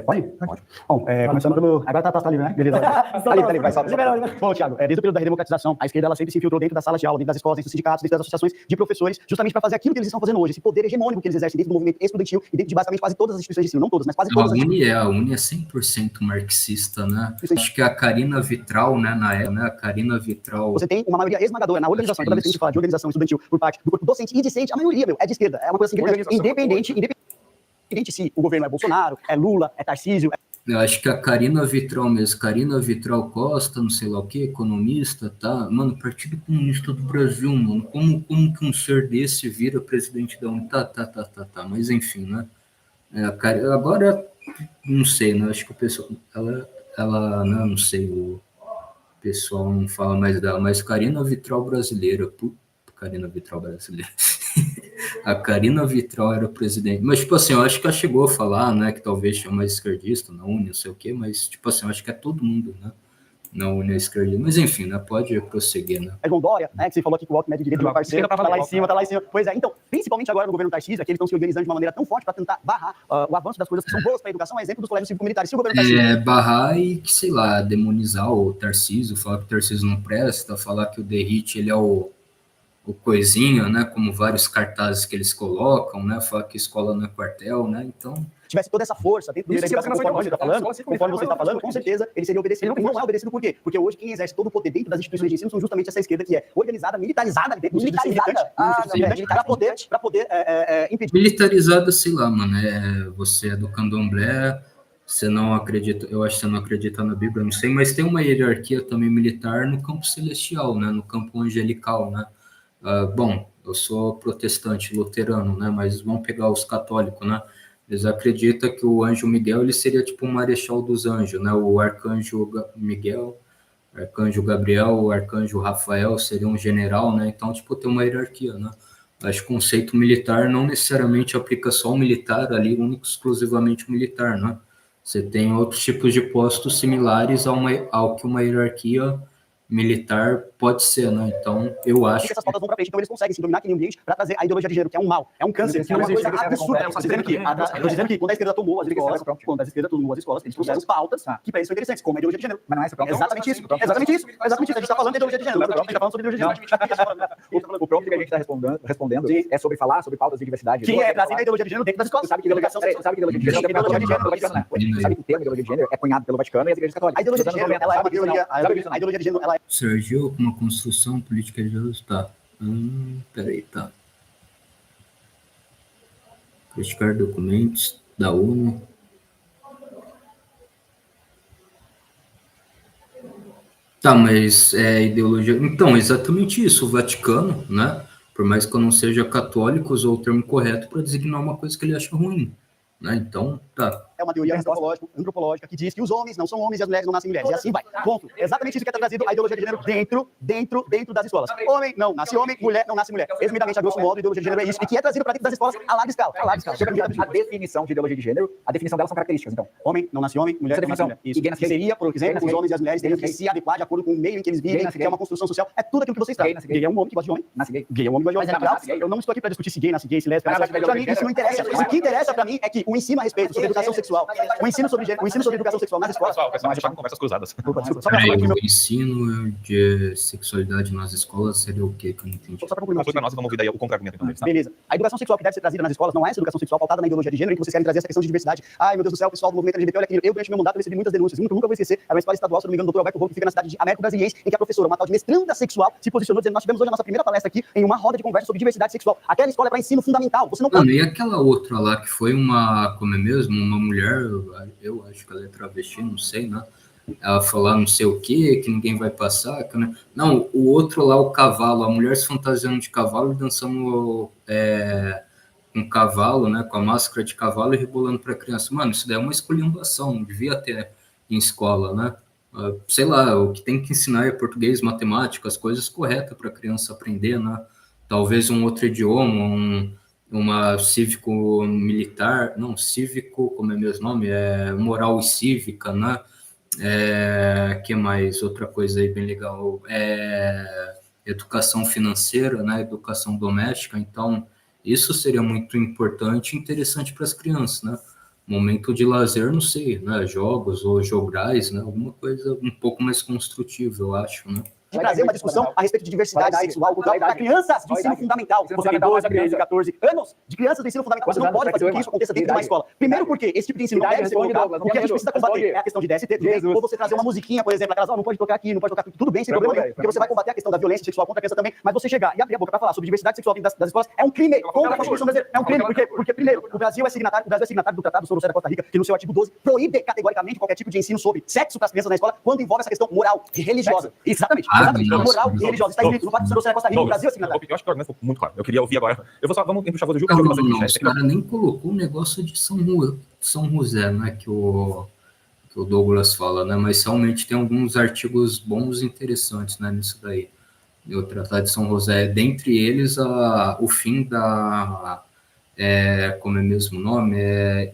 Pode? Pode. Bom, começando pelo... Agora tá livre, né? Beleza. Tá livre, vai, salve. Bom, Thiago, desde o período da redemocratização, a esquerda ela sempre se infiltrou dentro das salas de aula, dentro das escolas, dentro dos sindicatos, dentro das associações de professores, justamente para fazer aquilo que eles estão fazendo hoje, esse poder hegemônico que eles exercem dentro do movimento estudantil e dentro de basicamente quase todas as instituições de ensino, não todas, mas quase todas. A Uni é 100% marxista, né? Acho que a Karina Vitral, né, a Karina Vitral... Você tem uma maioria esmagadora na organização, toda vez que a gente fala de organização estudantil por parte do corpo docente e discente, a maioria, é de esquerda. É uma coisa assim, independente se o governo é Bolsonaro, é Lula, é Tarcísio. Eu acho que a Karina Vitral mesmo, Karina Vitral Costa, não sei lá o que, economista, tá? Mano, Partido Comunista do Brasil, mano, como que um ser desse vira presidente da Uni? Tá, mas enfim, né? Agora, não sei, né? Acho que o pessoal, ela né, não sei, o pessoal não fala mais dela, mas Karina Vitral brasileira, Karina Vitral brasileira. A Karina Vitral era presidente. Mas, tipo assim, eu acho que ela chegou a falar, né, que talvez tinha mais esquerdista na Uni, não sei o quê, mas, tipo assim, eu acho que é todo mundo, né, na Uni esquerdista. Mas, enfim, né, pode prosseguir, né. É João Dória, né, que você falou aqui que o Alckmin é de direita do meu parceiro, tá lá em cima. Pois é, então, principalmente agora no governo Tarcísio, é que eles estão se organizando de uma maneira tão forte para tentar barrar o avanço das coisas que são boas para a educação, exemplo dos colégios cívico-militares. Se o governo Tarcísio... barrar e, que, sei lá, demonizar o Tarcísio, falar que o Tarcísio não presta, falar que o Derrite, ele é o coisinha, né, como vários cartazes que eles colocam, né, falar que escola não é quartel, né, então... Tivesse toda essa força dentro do conforme você está falando, com certeza ele seria obedecido. Não é obedecido por quê? Porque hoje quem exerce todo o poder dentro das instituições de ensino são justamente essa esquerda que é organizada, militarizada dentro do para poder impedir. Militarizada, sei lá, mano, você é do candomblé, você não acredita, eu acho que você não acredita na Bíblia, não sei, mas tem uma hierarquia também militar no campo celestial, né, no campo angelical, né. Bom, eu sou protestante, luterano, né? Mas vamos pegar os católicos, né? Eles acreditam que o anjo Miguel ele seria tipo um marechal dos anjos, né? O arcanjo Miguel, o arcanjo Gabriel, o arcanjo Rafael seria um general, né? Então, tipo, tem uma hierarquia, né? Acho que o conceito militar não necessariamente aplica só o militar ali, único exclusivamente o militar, né? Você tem outros tipos de postos similares ao que uma hierarquia militar pode ser, né? Então, eu acho essas pautas vão pra frente, então eles conseguem se dominar aquele ambiente para trazer a ideologia de gênero, que é um mal, é um câncer, que é uma coisa absurda. Eu dizendo que quando a esquerda tomou as escolas, eles trouxeram pautas que para eles são interessantes, como a ideologia de gênero. Mas não é isso, exatamente isso. A gente tá falando de ideologia de gênero, a gente tá falando sobre ideologia de gênero. O prompt que a gente está respondendo é sobre falar sobre pautas de diversidade. Que é trazer a ideologia de gênero dentro das escolas. Sabe que ideologia de gênero sabe que o termo ideologia de gênero é cunhado pelo Vaticano e as igrejas católicas. A ideologia de gênero, ela é uma teoria, a ideologia de gênero, ela é... Surgiu uma construção política de Jesus, tá. Peraí, tá. Criticar documentos da ONU. Tá, mas ideologia... Então, exatamente isso, o Vaticano, né? Por mais que eu não seja católico, usou o termo correto para designar uma coisa que ele acha ruim, né? Então, tá. É uma teoria antropológica que diz que os homens não são homens e as mulheres não nascem mulheres. E assim vai. Ponto. Exatamente isso que é trazido a ideologia de gênero dentro das escolas. Homem não nasce homem, mulher não nasce mulher. Resumidamente, a grosso modo, a ideologia de gênero é isso. E que é trazido para dentro das escolas a larga escala. A definição de ideologia de gênero, a definição delas são características, então. Homem não nasce homem, mulher não nasce mulher. Isso. Que seria, por exemplo, os homens e as mulheres teriam que se adequar de acordo com o meio em que eles vivem, que é uma construção social. É tudo aquilo que vocês sabem. Gay é um homem que gosta de homem. Gay é um homem que gosta de homem. Eu não estou aqui para discutir se gay nasce gay, se lésbica. Para mim, isso não interessa. O que interessa para mim é que o ensino a respeito sobre educação sexual sexual, o ensino sobre educação sexual nas escolas. Pessoal, não deixar com conversas cruzadas. Peraí, o ensino de sexualidade nas escolas seria o quê que eu não entendi? Só para concluir. Para nós, vamos ouvir daí o contra-argumento então deles, tá? Beleza. A educação sexual que deve ser trazida nas escolas não é essa educação sexual pautada na ideologia de gênero, em que vocês querem trazer essa questão de diversidade. Ai, meu Deus do céu, o pessoal do movimento LGBT, olha aqui. Eu, durante meu mandato, recebi muitas denúncias. Nunca vou esquecer. Era uma escola estadual, se não me engano, do Dr. Alberto Rolo, que fica na cidade de Américo Brasiliense, em que a professora, uma tal de mestranda sexual, se posicionou dizendo: nós tivemos hoje a nossa primeira palestra aqui em uma roda de conversa sobre diversidade sexual. Aquela escola é para ensino fundamental. Você não pode... E aquela outra lá que foi uma, como é mesmo, uma mulher, eu acho que ela é travesti, não sei, né? Ela falar não sei o que ninguém vai passar. Que, né? Não, o outro lá, o cavalo, a mulher se fantasiando de cavalo e dançando um cavalo, né? Com a máscara de cavalo e rebolando para a criança. Mano, isso daí é uma esculhambação, não devia ter em escola, né? Sei lá, o que tem que ensinar é português, matemática, as coisas corretas para a criança aprender, né? Talvez um outro idioma, uma cívico-militar, não, cívico, como é mesmo nome? Moral e cívica, né? Que mais? Outra coisa aí bem legal, educação financeira, né? Educação doméstica, então isso seria muito importante e interessante para as crianças, né? Momento de lazer, não sei, né? Jogos ou jograis, né? Alguma coisa um pouco mais construtiva, eu acho, né? De trazer uma discussão a respeito de diversidade sexual cultural para crianças de ensino fundamental. Você tem 12, 13, 14 anos de crianças do ensino fundamental. Você não pode fazer com que isso aconteça dentro de uma escola. Primeiro porque esse tipo de ensino não deve ser colocado. O que a gente precisa combater é a questão de DST, ou você trazer uma musiquinha, por exemplo, aquelas, não pode tocar aqui, não pode tocar tudo bem, sem problema nenhum, porque você vai combater a questão da violência sexual contra a criança também, mas você chegar e abrir a boca para falar sobre diversidade sexual dentro das escolas é um crime contra a Constituição brasileira. É um crime, porque primeiro, o Brasil é signatário do Tratado sobre o da Costa Rica, que no seu artigo 12 proíbe categoricamente qualquer tipo de ensino sobre sexo para as crianças na escola quando envolve essa questão moral e religiosa. Exatamente. Moral e religiosa. Está escrito no Pacto sobre o Costa Rica, o Brasil é signatário. Eu acho que o argumento ficou muito claro. Eu queria ouvir agora. Vamos puxar o Gil. Não, os caras nem colocou o negócio de São José, né, que o Douglas fala, né, mas realmente tem alguns artigos bons e interessantes, né, nisso daí. E o Tratado de São José, dentre eles, o fim da, como é mesmo o nome,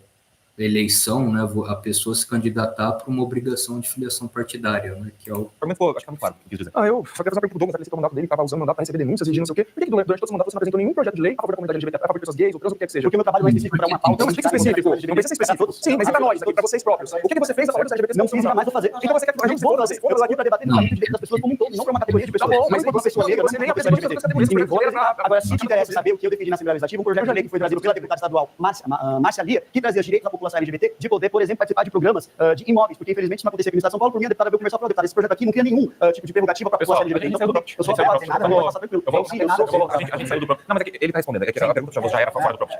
eleição, né, a pessoa se candidatar para uma obrigação de filiação partidária, né, que é o... Acho que é muito claro o que quis dizer. Eu só quero fazer uma pergunta pro Douglas, ele o mandato dele, estava usando o mandato para receber denúncias e não sei o quê. Por que durante todo esse mandato você não apresentou nenhum projeto de lei a favor da comunidade LGBT, a favor de pessoas gays ou trans, o que quer que seja? Porque o meu trabalho não é específico para uma pauta. Não, mas fica específico. Não precisa ser específico. Sim, mas e para nós, aqui, para vocês próprios? O que você fez a favor dos LGBT? Não fiz, jamais vou fazer. O que você quer que a gente vou fazer? Eu estou aqui para debater no direito das pessoas como um todo, não para uma categoria de pessoas. Mas uma pessoa negra, você nem apresentou todas as categorias. Agora, se te interessa saber o que eu defendi na Assembleia Legislativa, um projeto de lei que foi trazido pela deputada estadual Márcia Lia, que trazia os direitos da população LGBT de poder, por exemplo, participar de programas de imóveis, porque infelizmente não acontecia aqui no estado de São Paulo, por mim a deputada veio conversar com a deputada. Esse projeto aqui não cria nenhum tipo de prerrogativa para a população LGBT. Eu só falo nada, não vou passar tranquilo. A gente saiu do próprio. Não, mas é que ele está respondendo. É que a pergunta já era fora do próprio.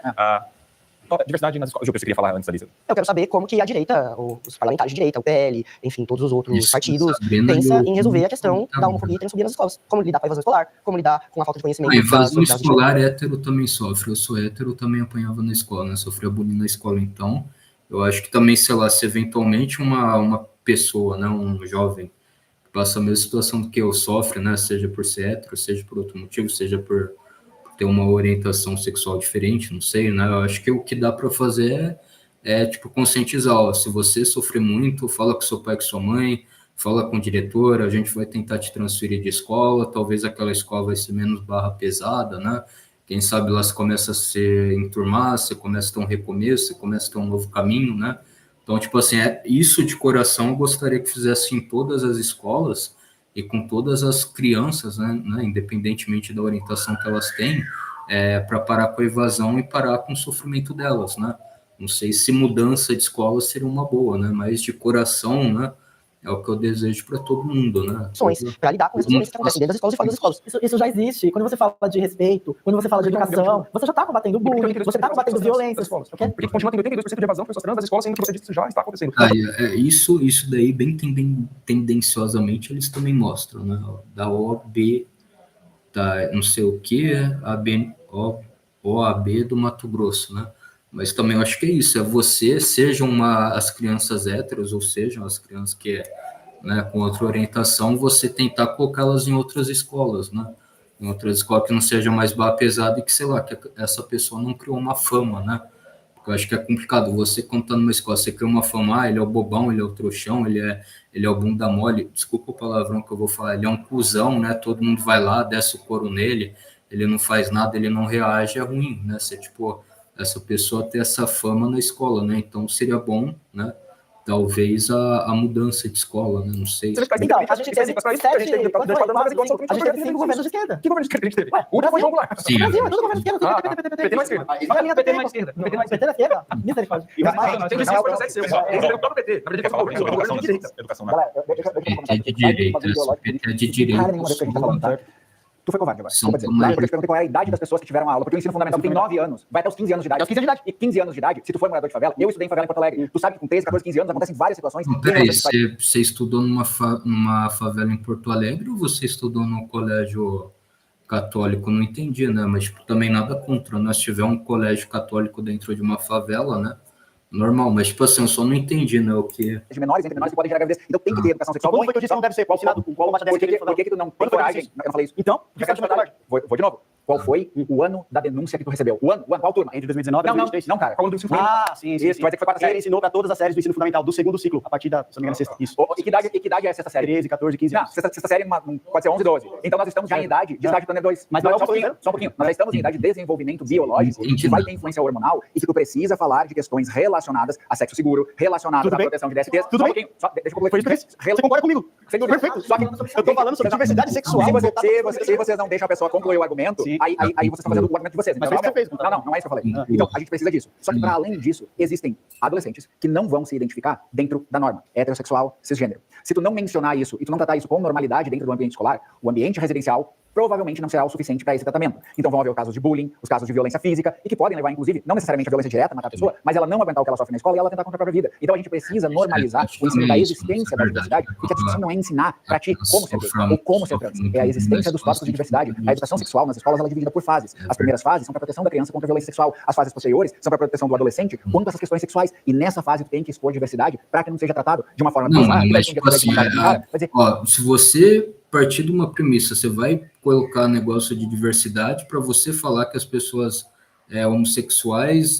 Diversidade nas escolas. Gil, você queria falar antes da lista? Eu quero saber como que a direita, os parlamentares de direita, o PL, enfim, todos os outros partidos, pensam em resolver a questão da homofobia e transfobia nas escolas. Como lidar com a evasão escolar, como lidar com a falta de conhecimento. A evasão escolar, hétero também sofre. Eu sou hétero, também apanhava na escola, né? Sofria bullying na escola, então... Eu acho que também, sei lá, se eventualmente uma pessoa, né, um jovem, que passa a mesma situação do que eu sofre, né, seja por ser hétero, seja por outro motivo, seja por ter uma orientação sexual diferente, não sei, né, eu acho que o que dá para fazer tipo, conscientizar, ó, se você sofrer muito, fala com seu pai, com sua mãe, fala com o diretor, a gente vai tentar te transferir de escola, talvez aquela escola vai ser menos barra pesada, né, quem sabe lá você começa a se enturmar, você começa a ter um recomeço, você começa a ter um novo caminho, né? Então, tipo assim, isso de coração eu gostaria que fizesse em todas as escolas e com todas as crianças, né? Independentemente da orientação que elas têm, para parar com a evasão e parar com o sofrimento delas, né? Não sei se mudança de escola seria uma boa, né? Mas de coração, né? É o que eu desejo para todo mundo, né? Para lidar com essas violências que acontecem dentro das escolas e fora das escolas. Isso já existe. Quando você fala de respeito, quando você fala de educação, você já está combatendo bullying, você está combatendo violências. Porque continua tendo 82% de evasão de pessoas trans das escolas, sendo que você disse que isso já está acontecendo. Isso daí, bem tendenciosamente, eles também mostram, né? Da OAB, da não sei o que, OAB do Mato Grosso, né? Mas também eu acho que é isso, sejam as crianças héteros, ou sejam as crianças que, né, com outra orientação, você tentar colocá-las em outras escolas, né? Em outras escolas que não seja mais barra pesada e que, sei lá, que essa pessoa não criou uma fama, né? Porque eu acho que é complicado, você quando tá numa escola, você cria uma fama, ele é o bobão, ele é o trouxão, ele é o bunda mole, desculpa o palavrão que eu vou falar, ele é um cuzão, né? Todo mundo vai lá, desce o couro nele, ele não faz nada, ele não reage, é ruim, né? Você, tipo... essa pessoa ter essa fama na escola, né? Então seria bom, né? Talvez a mudança de escola, né? Não sei. Então, a gente teve 7 governos de esquerda. Que governo de esquerda a gente teve? O último foi João Goulart. Sim. Brasil, é tudo governo de esquerda. PT na esquerda. PT na esquerda. PT na esquerda? Misericórdia. Tem isso, foi o seu. É o próprio PT. Na verdade, Quer falar ele falou sobre educação, né? Galera, deixa eu comentar. PT de direita, PT de direita. Cara, nenhuma vez que a gente tá falando, tá? Tu foi covarde agora. São Desculpa dizer. também. Porque eu te perguntei qual era a idade das pessoas que tiveram aula. Porque o ensino fundamental tem 9 anos. Vai até os 15 anos de idade. Até os 15 anos de idade. E 15 anos de idade, se tu for morador de favela, eu estudei em favela em Porto Alegre. Tu sabe que com 13, 14, 15 anos acontecem várias situações. Peraí, você estudou numa favela em Porto Alegre ou você estudou no colégio católico? Não entendi, né? Mas tipo, também nada contra, né? Se tiver um colégio católico dentro de uma favela, né? Normal, mas tipo assim, eu só não entendi, né? O que... De menores, entre menores, que podem gerar gravidez. Então tem que ter educação sexual. Quando foi que eu disse que não deve ser? Qual ensinado? Qual matéria Por que tu não tem coragem? Eu não falei isso. Então, Vou de novo. Qual foi o ano da denúncia que tu recebeu? O ano? Qual turma? Entre 2019 e 2023. Não, cara. Qual ano do ensino fundamental? Ah, sim. Isso, tu vai dizer que foi quarta série. Ele ensinou para todas as séries do ensino fundamental, do segundo ciclo, a partir da, se não me engano, sexta. Isso. E que idade é a sexta série? 13, 14, 15 Não, anos. sexta série pode ser 11, 12. Então nós estamos já em idade de estágio planeta 2. Mas Só não é um pouquinho. Nós já estamos em idade de desenvolvimento biológico que vai ter influência hormonal e que tu precisa falar de questões relacionadas a sexo seguro, relacionadas à proteção de DSTs. Tudo bem? Deixa eu concluir. Você concorda comigo? Sem dúvida. Perfeito. Só que Eu tô falando sobre diversidade sexual. Se vocês não deixam a pessoa concluir o argumento, aí vocês estão fazendo o argumento de vocês. Mas Então, foi isso que você fez. não é isso que eu falei. Então, a gente precisa disso. Só que, para além disso, existem adolescentes que não vão se identificar dentro da norma heterossexual, cisgênero. Se tu não mencionar isso e tu não tratar isso com normalidade dentro do ambiente escolar, o ambiente residencial provavelmente não será o suficiente para esse tratamento. Então vão haver os casos de bullying, os casos de violência física, e que podem levar, inclusive, não necessariamente a violência direta, matar a pessoa, mas ela não aguentar o que ela sofre na escola e ela tentar contra a própria vida. Então a gente precisa normalizar o ensino da existência da diversidade, porque a discussão não é ensinar para ti como ser gay ou como ser trans, é a existência dos tópicos de diversidade. A educação sexual nas escolas ela é dividida por fases. As primeiras fases são para proteção da criança contra a violência sexual, as fases posteriores são para proteção do adolescente quanto a essas questões sexuais, e nessa fase tu tem que expor diversidade para que não seja tratado de uma forma mas tipo assim, se você partir de uma premissa, você vai colocar negócio de diversidade para você falar que as pessoas homossexuais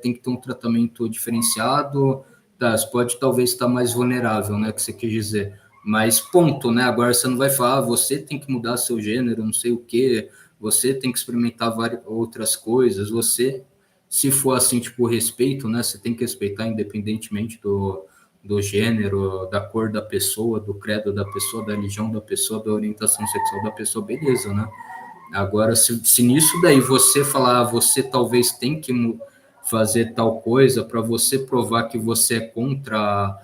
tem que ter um tratamento diferenciado, tá, você pode talvez estar mais vulnerável, né, que você quer dizer, mas ponto, né, agora você não vai falar, você tem que mudar seu gênero, não sei o que, você tem que experimentar várias outras coisas, você, se for assim, tipo, respeito, né, você tem que respeitar independentemente do gênero, da cor da pessoa, do credo da pessoa, da religião da pessoa, da orientação sexual da pessoa, beleza, né? Agora, se nisso daí você falar, você talvez tem que fazer tal coisa para você provar que você é contra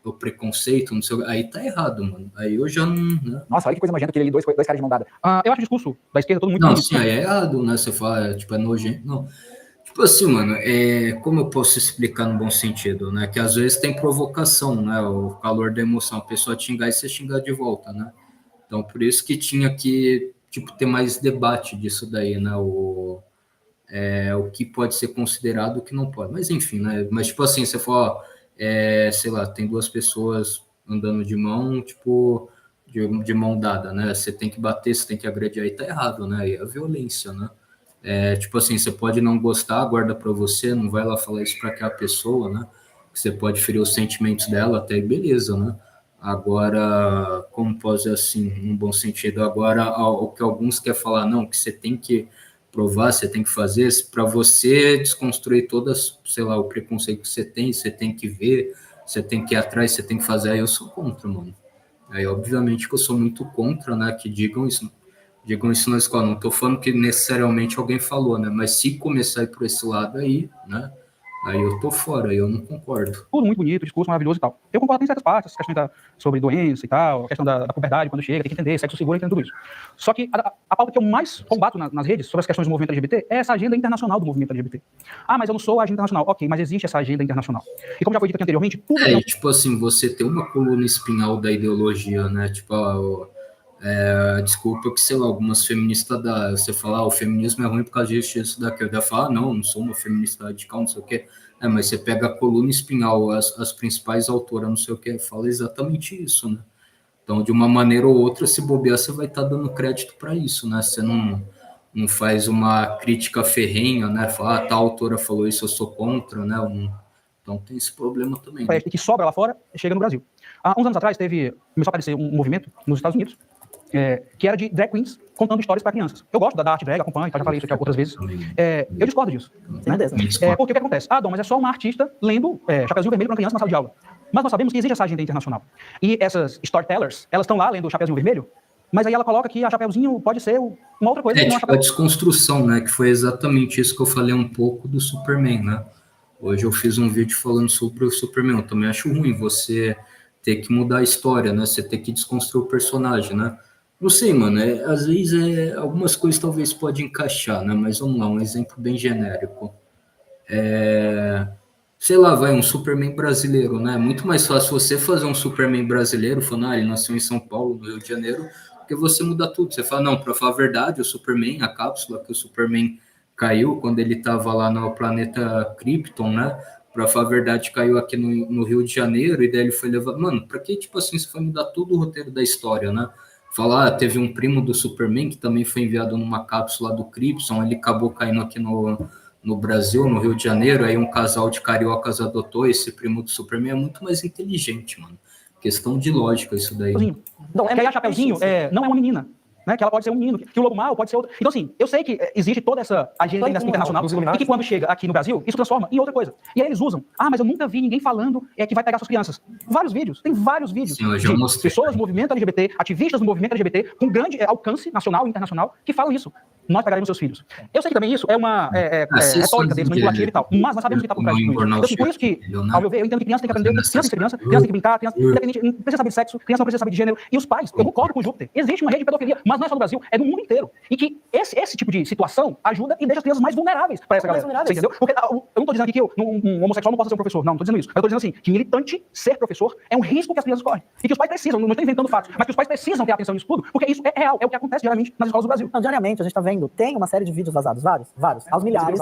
o preconceito, não sei, aí tá errado, mano. Aí eu já não... Né? Nossa, olha que coisa nojenta aquele ali, dois caras de mão dada. Eu acho o discurso da esquerda todo muito... Não, sim, aí é errado, né? Você fala, tipo, é nojento. Não. Tipo assim, mano, como eu posso explicar no bom sentido, né? Que às vezes tem provocação, né? O calor da emoção, a pessoa te xingar e você xingar de volta, né? Então, por isso que tinha que, tipo, ter mais debate disso daí, né? O que pode ser considerado e o que não pode. Mas, enfim, né? Mas, tipo assim, você fala, sei lá, tem duas pessoas andando de mão, tipo, de mão dada, né? Você tem que bater, você tem que agredir, aí tá errado, né? Aí é a violência, né? Tipo assim, você pode não gostar, guarda para você, não vai lá falar isso para aquela pessoa, né? Você pode ferir os sentimentos dela, até beleza, né? Agora, como pode ser assim, num bom sentido, agora o que alguns querem falar, não, que você tem que provar, você tem que fazer, para você desconstruir todas, sei lá, o preconceito que você tem que ver, você tem que ir atrás, você tem que fazer, aí eu sou contra, mano. Aí, obviamente, que eu sou muito contra, né, que digam isso na escola. Não estou falando que necessariamente alguém falou, né? Mas se começar a ir por esse lado aí, né? Aí eu tô fora, aí eu não concordo. Tudo muito bonito, discurso maravilhoso e tal. Eu concordo em certas partes, essa questão sobre doença e tal, a questão da puberdade quando chega, tem que entender, sexo seguro, entender tudo isso. Só que a pauta que eu mais combato nas redes sobre as questões do movimento LGBT é essa agenda internacional do movimento LGBT. Ah, mas eu não sou a agenda internacional. Ok, mas existe essa agenda internacional. E como já foi dito aqui anteriormente, tudo... tipo assim, você tem uma coluna espinhal da ideologia, né? Tipo, desculpa que, sei lá, algumas feministas você fala, o feminismo é ruim por causa disso, daquilo. Ela fala, não sou uma feminista radical, não sei o quê. Mas você pega a coluna espinhal, as principais autoras, não sei o que, fala exatamente isso, né? Então, de uma maneira ou outra, se bobear, você vai estar dando crédito para isso, né? Você não faz uma crítica ferrenha, né? Fala, tal autora falou isso, eu sou contra, né? Então, tem esse problema também. Né? Que sobra lá fora, chega no Brasil. Há uns anos atrás, começou a aparecer um movimento nos Estados Unidos, que era de drag queens contando histórias para crianças. Eu gosto da arte drag, acompanho, já falei isso aqui outras vezes. Eu discordo disso. Né? Porque o que acontece? Dom, mas é só uma artista lendo Chapeuzinho Vermelho para uma criança na sala de aula. Mas nós sabemos que existe essa agenda internacional. E essas storytellers, elas estão lá lendo o Chapeuzinho Vermelho, mas aí ela coloca que a Chapeuzinho pode ser uma outra coisa. Tipo a desconstrução, né? Que foi exatamente isso que eu falei um pouco do Superman, né? Hoje eu fiz um vídeo falando sobre o Superman. Eu também acho ruim você ter que mudar a história, né? Você ter que desconstruir o personagem, né? Não sei, mano. Às vezes algumas coisas talvez podem encaixar, né? Mas vamos lá, um exemplo bem genérico. Sei lá, vai um Superman brasileiro, né? É muito mais fácil você fazer um Superman brasileiro, falando, ele nasceu em São Paulo, no Rio de Janeiro, porque você muda tudo. Você fala, não, para falar a verdade, o Superman, a cápsula que o Superman caiu quando ele estava lá no planeta Krypton, né? Para falar a verdade, caiu aqui no Rio de Janeiro, e daí ele foi levado. Mano, para que, tipo assim, você foi mudar todo o roteiro da história, né? Falar, teve um primo do Superman que também foi enviado numa cápsula do Krypton, ele acabou caindo aqui no Brasil, no Rio de Janeiro, aí um casal de cariocas adotou esse primo do Superman. É muito mais inteligente, mano. Questão de lógica isso daí. Não, que aí a Chapeuzinho não é uma menina. Né, que ela pode ser um menino, que o Lobo Mal pode ser outro. Então, assim, eu sei que existe toda essa agenda internacional e que quando chega aqui no Brasil, isso transforma em outra coisa. E aí eles usam, mas eu nunca vi ninguém falando que vai pegar suas crianças. Vários vídeos, tem vários vídeos de pessoas do movimento LGBT, ativistas do movimento LGBT, com grande alcance nacional e internacional, que falam isso. Nós pegaremos seus filhos. Eu sei que também isso é uma retórica deles, manipulativa e tal, mas nós sabemos que está por trás disso. Então, assim, por isso que, ao meu ver, eu entendo que criança tem que aprender, criança tem que ser criança, criança tem que brincar, criança independente, não precisa saber de sexo, criança não precisa saber de gênero. E os pais, eu concordo com o Júpiter, existe uma rede de pedofilia, mas não é só no Brasil, é no mundo inteiro. E que esse tipo de situação ajuda e deixa as crianças mais vulneráveis para essa galera. Você entendeu? Porque eu não estou dizendo aqui que um homossexual não possa ser um professor, não estou dizendo isso. Eu estou dizendo assim, que militante ser professor é um risco que as crianças correm. E que os pais precisam, não estou inventando fatos, mas que os pais precisam ter atenção nisso tudo, porque isso é real, é o que acontece diariamente nas escolas do Brasil. Não, diariamente, a gente está vendo, tem uma série de vídeos vazados, vários, aos milhares,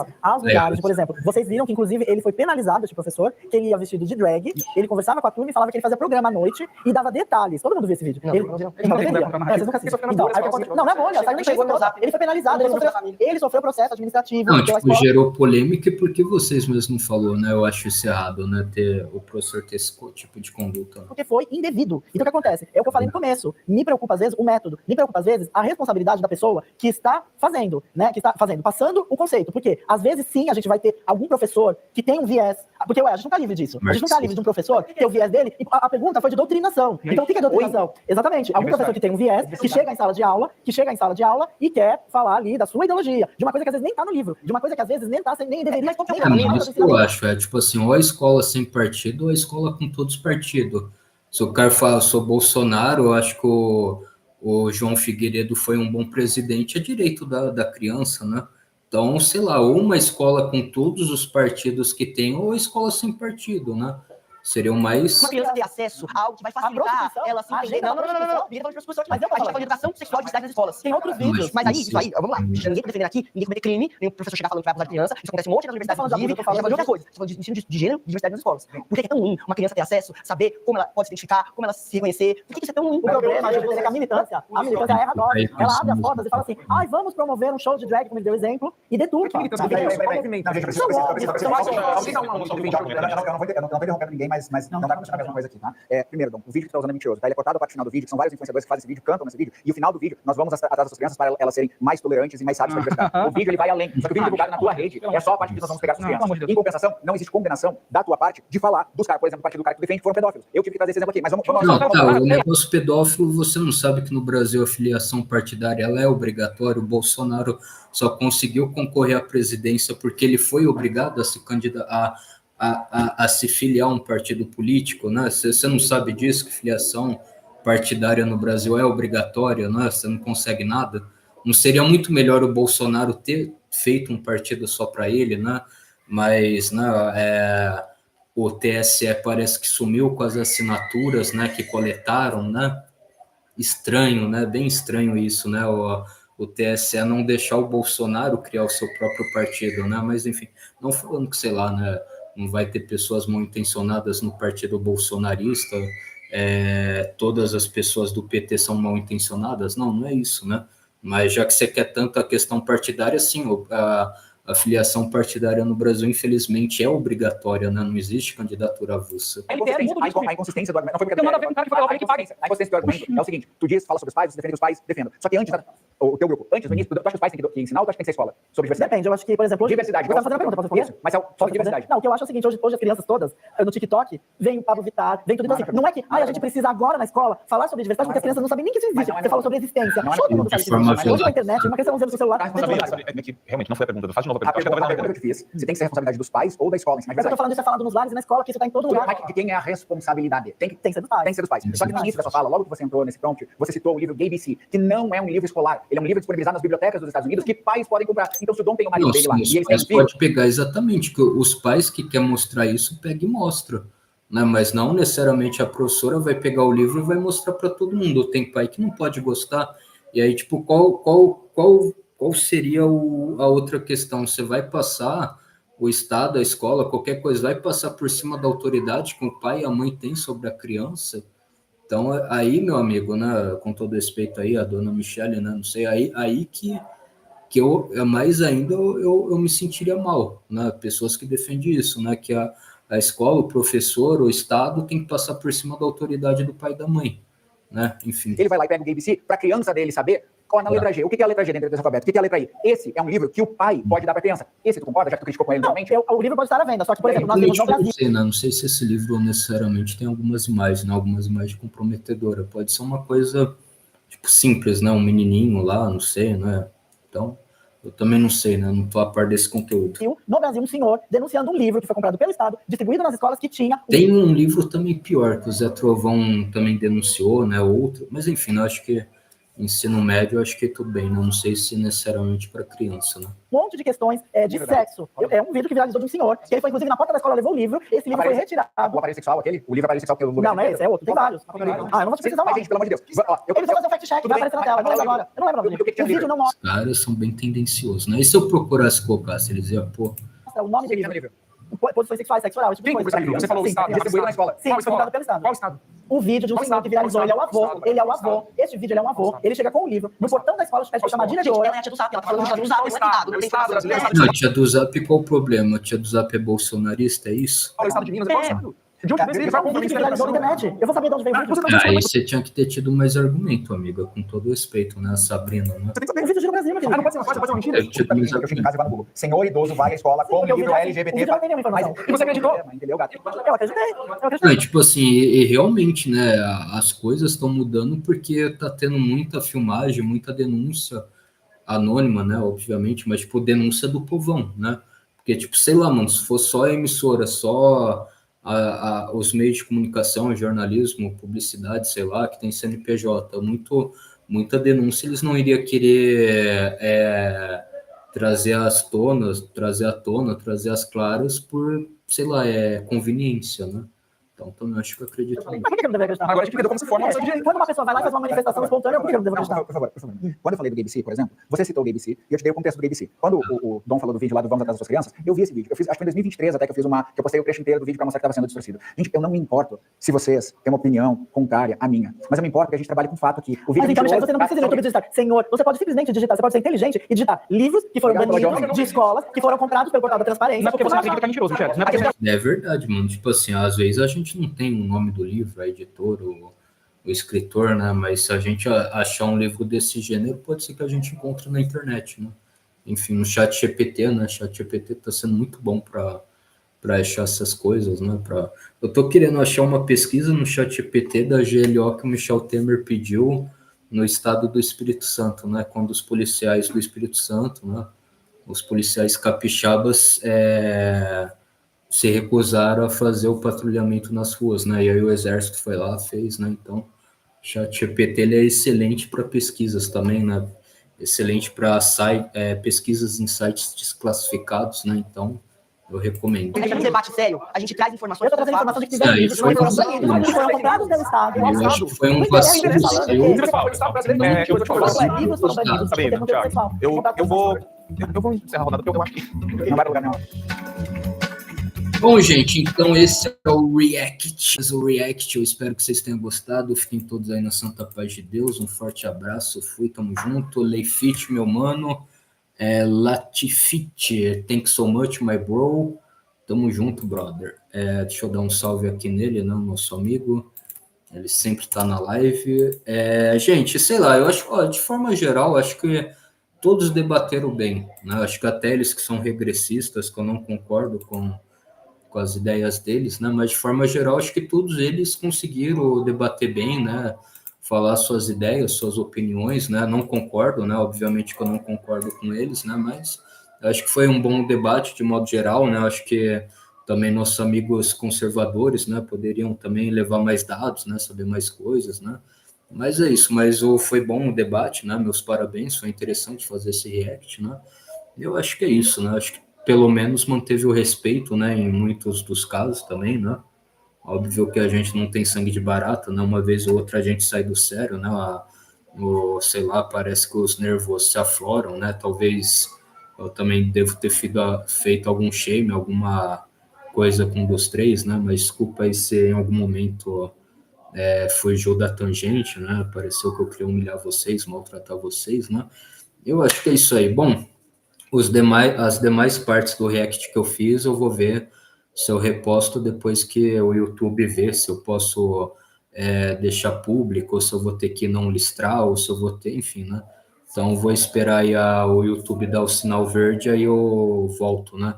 por exemplo. Vocês viram que, inclusive, ele foi penalizado, esse professor, que ele ia vestido de drag, ele conversava com a turma e falava que ele fazia programa à noite e dava detalhes. Todo mundo viu esse vídeo. Não é bolha, saiu no Facebook. Ele foi penalizado, ele sofreu processo administrativo. Não, tipo, gerou polêmica porque vocês mesmos não falou, né? Eu acho isso errado, né? O professor ter esse tipo de conduta. Porque foi indevido. Então o que acontece? É o que eu falei no começo. Me preocupa às vezes o método, me preocupa às vezes a responsabilidade da pessoa que está fazendo, né? Que está fazendo, passando o conceito. Porque às vezes sim, a gente vai ter algum professor que tem um viés. Porque a gente não está livre disso. A gente não está livre de um professor que tem o viés dele. E a pergunta foi de doutrinação. Então o que é doutrinação? Exatamente. Algum professor que tem um viés, que chega em sala de aula e quer falar ali da sua ideologia, de uma coisa que às vezes nem está no livro, de uma coisa que às vezes nem deveria. Isso que eu acho, tipo assim, ou a escola sem partido ou a escola com todos os partidos. Se o cara fala, eu sou Bolsonaro, eu acho que o João Figueiredo foi um bom presidente, é direito da criança, né? Então, sei lá, ou uma escola com todos os partidos que tem, ou a escola sem partido, né? Seriam mais... Uma criança ter acesso a algo que vai facilitar ela se entender. Não. Ninguém tá falando de prostituição aqui. Mas a gente tá falando de educação sexual e diversidade nas escolas. Tem outros vídeos. Mas aí, isso aí, vamos lá. Ninguém tá defendendo aqui, ninguém cometer crime, nenhum professor chegar falando que vai abusar de criança. Isso acontece um monte nas universidades, inclusive. A gente tá falando de outra coisa. A gente tá falando de ensino de gênero e diversidade nas escolas. Por que é tão ruim uma criança ter acesso, saber como ela pode se identificar, como ela se reconhecer? Por que isso é tão ruim? O problema é que a militância erra agora. Ela abre as portas e fala assim, vamos promover um show de drag, como ele deu exemplo, e deturpa. Eu não vou interromper ninguém, mas não dá pra a mesma coisa aqui, tá? Primeiro, Dom, o vídeo que tá usando é mentiroso, tá? Ele é cortado a parte final do vídeo, que são vários influenciadores que fazem esse vídeo, cantam nesse vídeo, e o final do vídeo, nós vamos atrás dessas crianças para elas serem mais tolerantes e mais sábias sobre a diversidade. O vídeo, ele vai além. Só que o vídeo divulgado na tua rede é só a parte que nós vamos pegar essas crianças. Em compensação, não existe condenação da tua parte de falar dos caras, por exemplo, do partido do cara que tu defende, que foram pedófilos. Eu tive que trazer esse exemplo aqui, mas vamos... o negócio pedófilo, você não sabe que no Brasil a filiação partidária ela é obrigatória. O Bolsonaro só conseguiu concorrer à presidência porque ele foi obrigado a se candidatar a se filiar a um partido político, né? Você não sabe disso, que filiação partidária no Brasil é obrigatória, né? Você não consegue nada. Não seria muito melhor o Bolsonaro ter feito um partido só para ele, né? Mas, né, o TSE parece que sumiu com as assinaturas, né, que coletaram, né? Estranho, né? Bem estranho isso, né? O TSE não deixar o Bolsonaro criar o seu próprio partido, né? Mas, enfim, não falando que, sei lá, né, não vai ter pessoas mal intencionadas no partido bolsonarista, todas as pessoas do PT são mal intencionadas, não é isso, né? Mas já que você quer tanto a questão partidária, sim, a filiação partidária no Brasil, infelizmente, é obrigatória, né? Não existe candidatura avulsa. A inconsistência do argumento. Não foi porque Tem nada a ver com o cara que foi colocar que paga. A inconsistência do argumento é o seguinte: tu fala sobre os pais, você defende os pais, defenda. Só que antes, o teu grupo, antes do início, tu acha que os pais têm que ensinar ou tu acha que tem que ser escola? Sobre diversidade? Depende, eu acho que, por exemplo, hoje... Diversidade. Eu tava fazendo a pergunta, posso responder? Isso, mas é só diversidade. Não, o que eu acho é o seguinte, hoje as crianças todas, no TikTok, vem o Pablo Vittar, vem tudo. Então, assim, não é que a gente precisa agora na escola falar sobre diversidade, porque as crianças não sabem nem que isso existe. Você fala sobre existência. Todo mundo sabe que existe. Hoje na internet, uma questão de celular... Realmente não foi a pergunta. Faz de novo a A pergunta. pergunta que eu te fiz, se tem que ser responsabilidade dos pais ou da escola. Mas eu tô falando disso, é falando nos lares e na escola, que isso tá em todo lugar. Mas de quem é a responsabilidade? Tem que ser dos pais. Tem que ser dos pais. Só que no início da sua fala, logo que você entrou nesse prompt, você citou o livro Gay-BC, que não é um livro escolar. Ele é um livro disponibilizado nas bibliotecas dos Estados Unidos que pais podem comprar. Então, se o Dom tem o marido dele lá, Os e eles pais têm podem pegar exatamente, que os pais que querem mostrar isso, pega e mostra. Né? Mas não necessariamente a professora vai pegar o livro e vai mostrar para todo mundo. Tem pai que não pode gostar. E aí, tipo, qual seria a outra questão? Você vai passar, o Estado, a escola, qualquer coisa, vai passar por cima da autoridade que o pai e a mãe têm sobre a criança? Então, aí, meu amigo, né, com todo respeito aí, a dona Michele, né, não sei, aí que eu, mais ainda, eu me sentiria mal, né, pessoas que defendem isso, né, que a escola, o professor, o Estado tem que passar por cima da autoridade do pai e da mãe, né, enfim. Ele vai lá e pega o Gay-BC para a criança dele saber qual é a letra G. O que é a letra G dentro desse alfabeto? O que é a letra I? Esse é um livro que o pai pode dar para a criança. Esse tu concorda, já que tu criticou com ele normalmente? O livro pode estar à venda, só que, por exemplo, nós temos no Brasil... Não sei se esse livro necessariamente tem algumas imagens, né, algumas imagens comprometedoras. Pode ser uma coisa, tipo, simples, né, um menininho lá, não sei, né, então... Eu também não sei, né? Não tô a par desse conteúdo. No Brasil, um senhor denunciando um livro que foi comprado pelo Estado, distribuído nas escolas que tinha... Tem um livro também pior, que o Zé Trovão também denunciou, né? Outro, mas enfim, eu acho que ensino médio, eu acho que tudo bem, né? Não sei se necessariamente para criança, né? Um monte de questões de sexo. É um vídeo que viralizou de um senhor, que ele foi, inclusive, na porta da escola, levou o livro, esse livro foi retirado. O aparelho sexual, aquele? O livro aparelho sexual que eu... Não, não é esse, é outro, tem vários. Eu não vou te precisar mais. Gente, pelo amor de Deus. Eles vão fazer um fact-check, vai aparecer na tela, eu não lembro agora. Eu não lembro o vídeo não mostra. Os caras são bem tendenciosos, né? E se eu procurasse colocar, se eles iam, pô... O nome do livro. Posições sexuais, sexo oral, esse tipo de coisa. Você falou o Estado. Distribuído na escola. Sim, distribuído pelo Estado. Qual Estado? Um vídeo de um senhor que viralizou, ele é o avô. Este vídeo, ele é um avô, ele chega com um livro, no portão da escola, pede pra chamar a diretora. Ela é a tia do Zap, ela tá falando do Zap, não é cuidado, não tem informação. Não, tia do Zap, qual o problema? A tia do Zap é bolsonarista, é isso? Qual é o Estado de Minas? É qual Estado? De onde veio esse vídeo que viralizou na internet. Eu vou saber de onde veio o vídeo. Aí você tinha que ter tido mais argumento, amiga, com todo respeito, né, Sabrina, né? Você tem que saber. O vídeo gira no Brasil, meu querido. Não pode ser uma coisa, pode ser uma mentira. Eu chego em casa e vou no Google. Senhor idoso vai à escola com o livro LGBT. O vídeo não tem nenhuma informação. E você acreditou? Entendeu, gato? Eu acreditei. Não, tipo assim, e realmente, né, as coisas estão mudando porque tá tendo muita filmagem, muita denúncia anônima, né, obviamente, mas, tipo, denúncia do povão, né? Porque, tipo, sei lá, mano, se for só a emissora, só os meios de comunicação, jornalismo, publicidade, sei lá, que tem CNPJ, muita denúncia, eles não iriam querer trazer à tona, trazer às claras por, sei lá, conveniência, né? Então, também acho que eu acredito. Mas por que eu não deveria acreditar? Agora, explica como se forma quando uma pessoa vai lá e faz uma manifestação espontânea, por que eu não devo acreditar? Por favor. Quando eu falei do Gay-BC, por exemplo, você citou o Gay-BC e eu te dei o contexto do Gay-BC. Quando o Dom falou do vídeo lá do Vamos Atrás das Suas Crianças, eu vi esse vídeo. Eu fiz, acho que foi em 2023 até que eu postei o trecho inteiro do vídeo pra mostrar que estava sendo distorcido. Gente, eu não me importo se vocês têm uma opinião contrária à minha. Mas eu me importo que a gente trabalha com fato aqui. O vídeo mas então, Michel, você não precisa no YouTube digitar. Senhor, você pode simplesmente digitar, você pode ser inteligente e digitar livros que foram banidos de escolas, que foram comprados pelo portal da transparência. Não é porque você acredita que é mentiroso, Michel. É verdade, mano. Tipo assim, às vezes a gente não tem o nome do livro, a editor, o escritor, né? Mas se a gente achar um livro desse gênero, pode ser que a gente encontre na internet, né? Enfim, no ChatGPT, né? ChatGPT tá sendo muito bom para achar essas coisas, né? Eu tô querendo achar uma pesquisa no ChatGPT da GLO que o Michel Temer pediu no estado do Espírito Santo, né? Quando os policiais do Espírito Santo, né? Os policiais capixabas se recusaram a fazer o patrulhamento nas ruas, né? E aí o exército foi lá, fez, né? Então, o ChatGPT ele é excelente para pesquisas também, né? Excelente para pesquisas em sites desclassificados, né? Então, eu recomendo. A gente debate sério, a gente traz informações. Eu tô trazendo informação de que tiveram livros que foram comprados pelo Estado. Eu acho que foi um vacilo seu. Eu vou encerrar a rodada porque eu acho que não vai lugar nenhum. Bom, gente, então esse é o React. Eu espero que vocês tenham gostado. Fiquem todos aí na santa paz de Deus. Um forte abraço. Fui, tamo junto. Leifite, meu mano. Latifite, thanks so much, my bro. Tamo junto, brother. Deixa eu dar um salve aqui nele, né, nosso amigo. Ele sempre tá na live. Gente, sei lá, eu acho, de forma geral, acho que todos debateram bem, né? Acho que até eles que são regressistas, que eu não concordo com as ideias deles, né? Mas de forma geral, acho que todos eles conseguiram debater bem, né? Falar suas ideias, suas opiniões, né? Não concordo, né? Obviamente que eu não concordo com eles, né? Mas acho que foi um bom debate de modo geral, né? Acho que também nossos amigos conservadores, né? Poderiam também levar mais dados, né? Saber mais coisas, né? Mas é isso, mas foi bom o debate, né? Meus parabéns, foi interessante fazer esse react, né? Eu acho que é isso, né? Acho que pelo menos manteve o respeito, né? Em muitos dos casos também, né? Óbvio que a gente não tem sangue de barata, né? Uma vez ou outra a gente sai do sério, né? Sei lá, parece que os nervos se afloram, né? Talvez eu também devo ter feito algum shame, alguma coisa com um dos três, né? Mas desculpa aí se em algum momento fugiu da tangente, né? Pareceu que eu queria humilhar vocês, maltratar vocês, né? Eu acho que é isso aí. Bom, as demais partes do React que eu fiz, eu vou ver se eu reposto depois que o YouTube vê, se eu posso deixar público, ou se eu vou ter que não listrar, ou se eu vou ter, enfim, né? Então, vou esperar aí o YouTube dar o sinal verde, aí eu volto, né?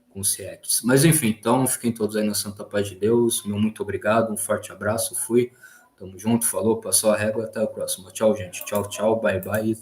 Com os reacts. Mas, enfim, então, fiquem todos aí na santa paz de Deus. Meu muito obrigado, um forte abraço, fui. Tamo junto, falou, passou a régua, até a próxima. Tchau, gente. Tchau, tchau, bye, bye.